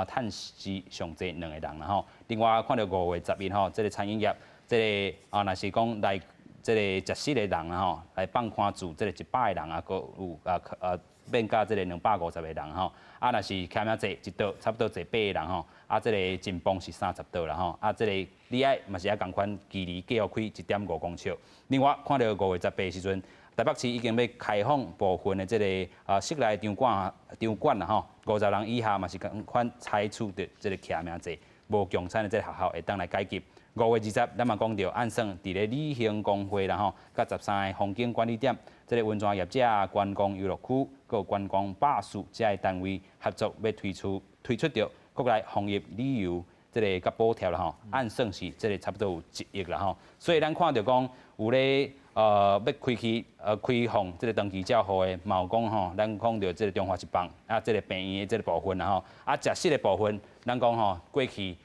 探视上济2个人啦吼。另外看到5月11吼，这个餐饮业，这个若是讲来这个食食的人啦吼，来放宽住这个100个人啊，佮有变加这个250个人吼。若是徛名坐一桌，差不多坐8个人吼。这个进步是30桌啦吼。这个你爱嘛是爱共款距离继续开1.5公尺。另外看到5月18时阵，台北市已经要开放部分的这个室内场馆啦吼，50人以下嘛是共款采取的这个徛名制，无共产的这个学校会当来解决。5月20，咱嘛讲到按算伫咧旅行工会啦吼，甲13个风景管理点，这个温泉业者、观光游乐区、佮观光巴士这个单位合作要推出着国内行业旅游这个甲补贴啦吼，按算是这个差不多有1亿啦吼。所以咱看到讲有咧要开放这个登记照护的，嘛有讲吼，咱讲到这个中华一棒这个病院的这个部分啦吼，食食的部分，咱讲吼过去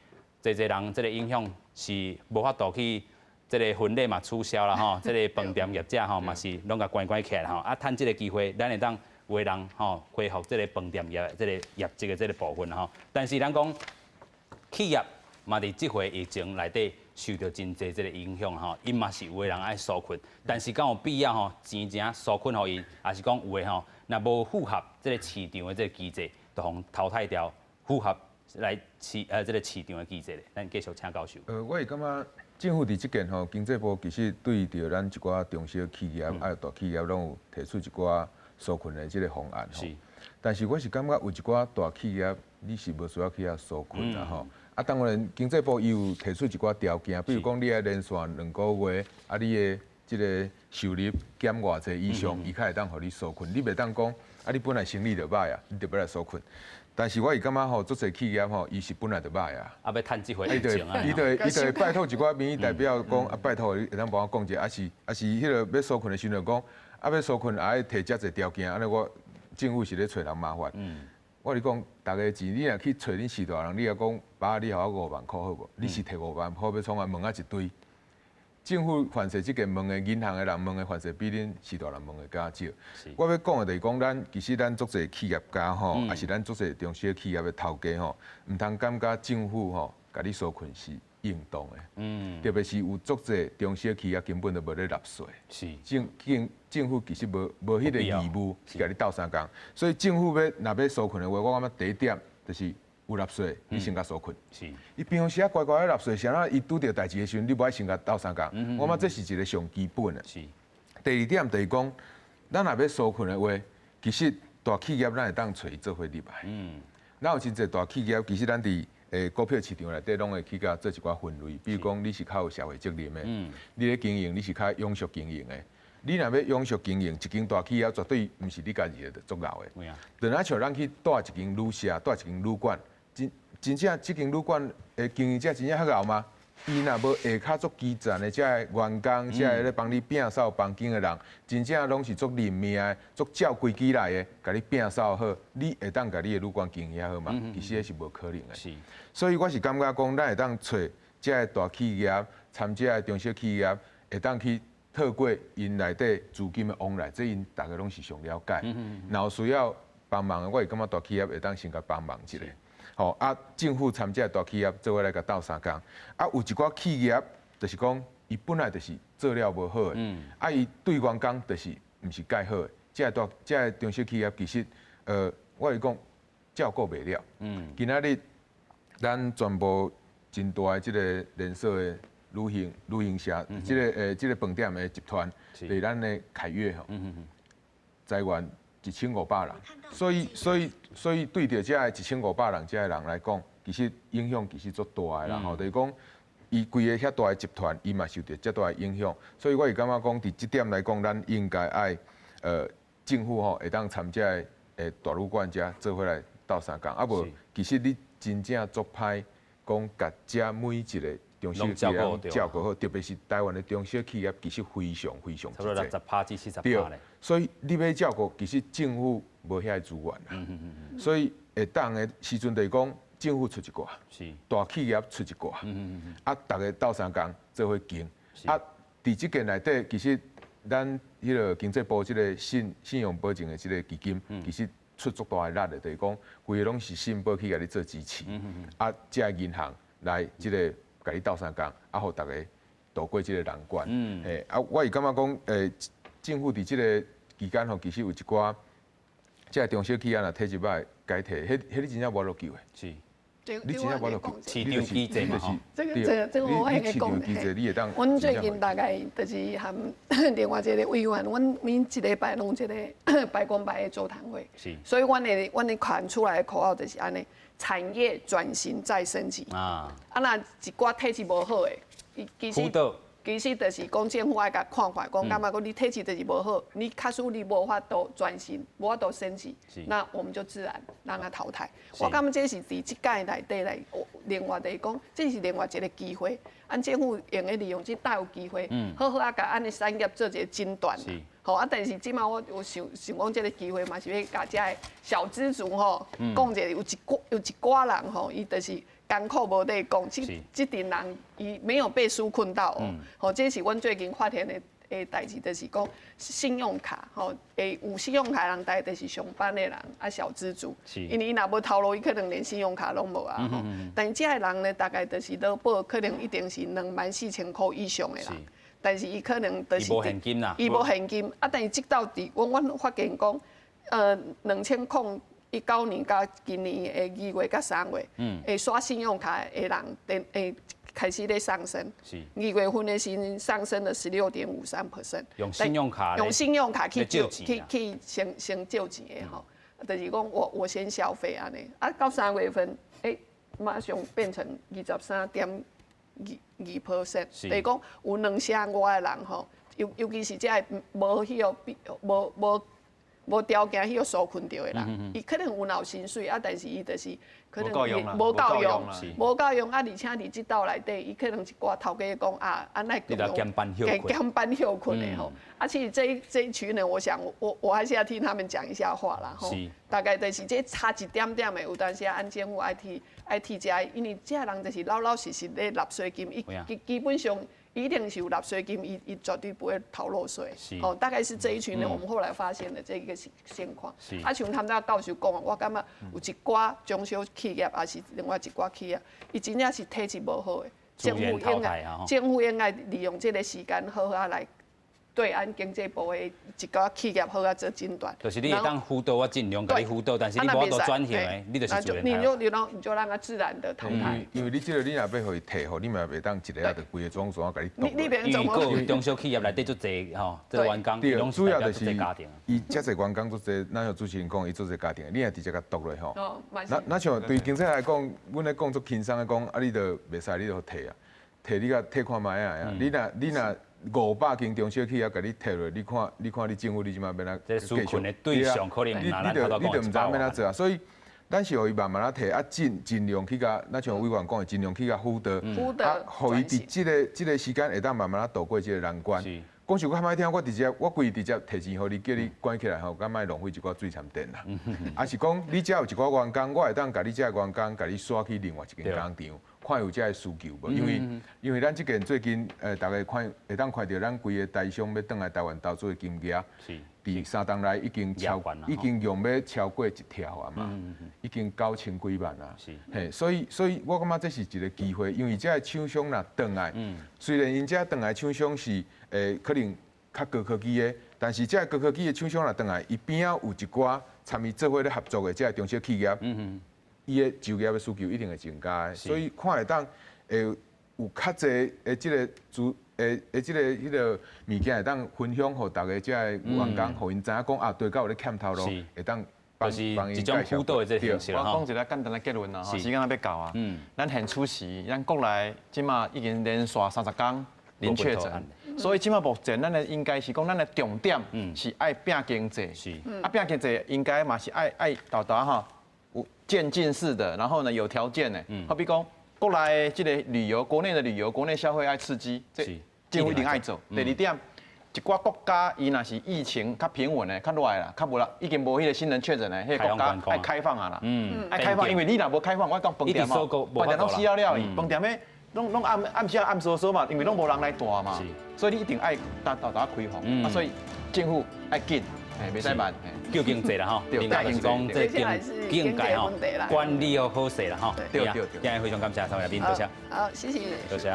侪人这个影响是无法度去这个婚礼嘛取消啦吼，这个饭店业者吼嘛是拢甲关起来吼，趁这个机会，咱会当有的人吼恢复这个饭店业这个业绩的这个部分吼。但是咱讲企业嘛伫即回疫情内底受到真济这个影响吼，因嘛是有的人爱纾困，但是敢有必要吼钱纾困互伊，还是讲有的吼，若无符合这个市场的这个机制，就互淘汰掉，符合来这个市场的机制咧。咱继续请教授。我是感觉政府伫即件吼，经济部其实对着咱一寡中小企业、还有大企业，拢有提出一寡纾困的即个方案吼。但是我是感觉有一寡大企业，你是无需要去遐纾困啦吼。当然经济部伊有提出一寡条件，比如讲你爱连续2个月，你的即个收入减偌济以上，伊才会当互你纾困。你袂当讲你本来生意就歹啊，你就要来纾困。但是我是感觉吼，足侪企业吼，伊是本来就歹啊。要趁即回疫情啊，伊就拜托一寡民意代表讲，拜托你会当帮我讲者，是迄个要纾困的时阵讲，要纾困也爱提遮侪条件，安尼我政府是咧找人麻烦。我是讲，大家钱你若去找恁四大人，你若讲爸，你互我5万块好无？你是摕5万块要创啊问啊一堆。政府犯税即件问的，银行的人问的犯税比恁四大人问的较少。我要讲的就是讲，其实咱足侪企业家吼，也是咱足侪中小企业的头家吼，唔通感觉政府吼，甲你纾困是应当的。特别是有足侪中小企业根本就无咧纳税。政府其实无迄个义务是甲你斗相共，所以政府若要纾困的话，我感觉第一点就是有纳税，你先甲纾困。伊平常时乖乖咧纳税，啥伊拄着代志的时阵，你无爱先甲斗相共。我感觉这是一个上基本的。第二点就是讲，咱若要纾困的话，其实大企业咱会当找伊做伙入来。咱有真侪大企业，其实咱伫股票市场内底拢会去甲做一寡分类，比如讲你是较有社会责任的，你咧经营你是较永续经营的。你若要永续经营，一间大企业绝对毋是你家己的做老的。就若像咱去带一间旅社、带一间旅馆，真正这间旅馆的经营者真正较敖吗？伊若无下骹足基层的这员工，这咧帮你摒扫房间的人，真正拢是足认命的、足照规矩来的，甲你摒扫好，你会当甲你的旅馆经营好嘛？其实迄是无可能的。所以我是感觉讲，咱会当找这大企业、参这中小企业，会当去。透过因内底资金的往来，这因大家拢是上了解。然后需要帮忙的，我会感觉大企业会当先甲帮忙一下。吼政府参这大企业做伙来甲斗相共。有一寡企业就是讲，伊本来就是做了无好的，伊对员工就是毋是介好的。这中小企业其实，我会讲照顾袂了。今仔日咱全部真大的即个连锁的。旅行社，这个饭店的集团，对咱的凯悦吼，裁员1500人，所以对着这1500人这人来讲，其实影响其实足大的啦吼，就是讲，伊规个遐大的集团，伊嘛受到遮大的影响，所以我是感觉讲，伫这点来讲，咱应该爱政府吼会当参这大旅馆遮做伙来斗相共，无其实你真正足歹讲，甲遮每一个。中小企业照顾好，特别是台湾的中小企业，其实非常差不多60%至40%咧。所以你要照顾，其实政府无遐资源啦。所以会当的时阵，就是讲政府出一寡，大企业出一寡，大家斗相共做伙行。伫即个内底，其实咱迄个经济部即个信用保证的即个基金，其实出足大的力的，就是讲规个拢是信保去甲你做支持。这银行来即个。甲你斗相共，互大家渡过即个难关。我是感觉讲，政府伫即个期间吼，其实有一寡，即个中小企业若体制歹改替，迄你真正无落救的。是。你真正无落救。市场机制嘛吼。这个我会讲。阮最近大概就是含另外一个委员，阮每一礼拜弄一个白宫白的座谈会。是。所以阮的喊出来的口号就是安尼。产业转型再升级那一寡体质无好的，其实就是讲政府爱甲看法，讲感觉讲你体质就是无好，你假使你无法度转型，无法度升级，那我们就自然让它淘汰。我感觉这是伫即届内底来，另外就是讲，这是另外一个机会，政府用的利用这大有机会，好好甲安尼产业做一个诊断。但是即马我想讲，这个机会嘛是要甲这小资族讲者有一寡人伊就是艰苦无得讲，这群人伊没有被纾困到这是阮最近发现的代志，就是讲信用卡有信用卡的人，大概就是上班的人小资族，因为伊若无头路，伊可能连信用卡拢无但是这个人呢，大概就是劳保可能一定是24000块以上的人。但是伊可能就是伊无现金啦，伊无现金但是直到阮发现讲，2019年到今年的2月到3月，刷信用卡的人开始在上升。2月份的时上升了16.53%。用信用卡去先借钱的吼，就是讲我先消费安尼，到3月份，马上变成23.2%，就是讲有2.5%的人吼，尤其是这无无条件迄个纾困到的人，伊可能有脑薪水但是伊就是可能无够用，而且伫即道内底，伊可能一寡头家讲安奈减班休困的吼。其实这一群人，我想我还是要听他们讲一下话啦吼。大概就是这差一点点的，有当时政府爱替遮，因为这人就是老老实实咧纳税金，伊基本上。一定是有纳税金，伊绝对不会逃漏税。大概是这一群人，我们后来发现的这一个现况。像他们在教授讲，我感觉有一寡中小企业，也是另外一寡企业，伊真正是体质无好的。政府应该利用这个时间，好好来对岸经济部的一个企业好啊做诊断。就是你会当辅导，我尽量给你辅导，但是你无法度转型的，你就是自然你就让它自然的淘汰。因为你这个你若要互伊退互，你嘛袂当一个啊，就规个装甲你剁。预告中小企业内底足侪吼，这员工对，主要就是家庭。伊遮侪员工足侪，咱像主持人讲，伊做侪家庭，你若直接甲剁落吼。哦，那像对经济来讲，阮咧讲足轻松的讲，啊，你就袂使，你就退啊，退你甲退看卖啊，你若500间中小企业甲你退落，你看你政府你即马要哪？这纾困的对象可能你就唔知要哪做啊，所以。咱是互伊慢慢啊摕啊，尽量去甲，咱像委员讲的，尽量去甲辅导，啊，互伊伫即个时间会当慢慢啊度过即个难关。讲实我较歹听，我规直接摕钱互你，叫你关起来吼，敢莫浪费一寡水参电啦。啊是讲你遮有一寡员工，我会当甲你遮员工，甲你刷去另外一间工厂，看有遮个需求无？因为咱即件最近大家会当看到咱规个台商要倒来台湾投资的金额。伫3档内已经用要超过1条啊嘛，已经9000几万啊。嘿，所以我感觉这是一个机会，因为这个厂商若倒来，虽然因这倒来厂商是可能较高科技的，但是这个高科技的厂商若倒来，伊边仔有一寡参与做伙咧合作的这个中小企业，伊的就业的需求一定会增加的，所以看会当有较侪的这个即个迄个物件会当分享互大家即个员工，互因知影讲啊，对到有咧欠头咯，会当就是一种辅导的这形式我讲一个简单的结论啦，吼，时间也要到啊。咱现出时，咱国内即马已经连续30天零确诊，所以即马目前咱的应该是讲咱的重点是爱拼经济，啊拼经济应该嘛是爱豆哈，有渐进式的，然后呢有条件的，好比讲国内即个旅游，国内的旅游，国内消费爱刺激，政府一定爱做。第二点，一寡国家伊若是疫情较平稳的、较弱啦、较无啦，已经无迄个新人确诊的，迄个国家爱开放啊啦。爱开放，因为你若无开放，我讲饭店哦，饭店拢死了了，饭店诶，拢暗时暗锁嘛，因为拢无人来住嘛，所以你一定爱大开放。啊，所以政府爱紧，袂使慢。救经济啦吼，另外就是讲这经济吼管理要好势啦吼。对。今日非常感谢3位来宾，多谢。好，谢谢。多谢。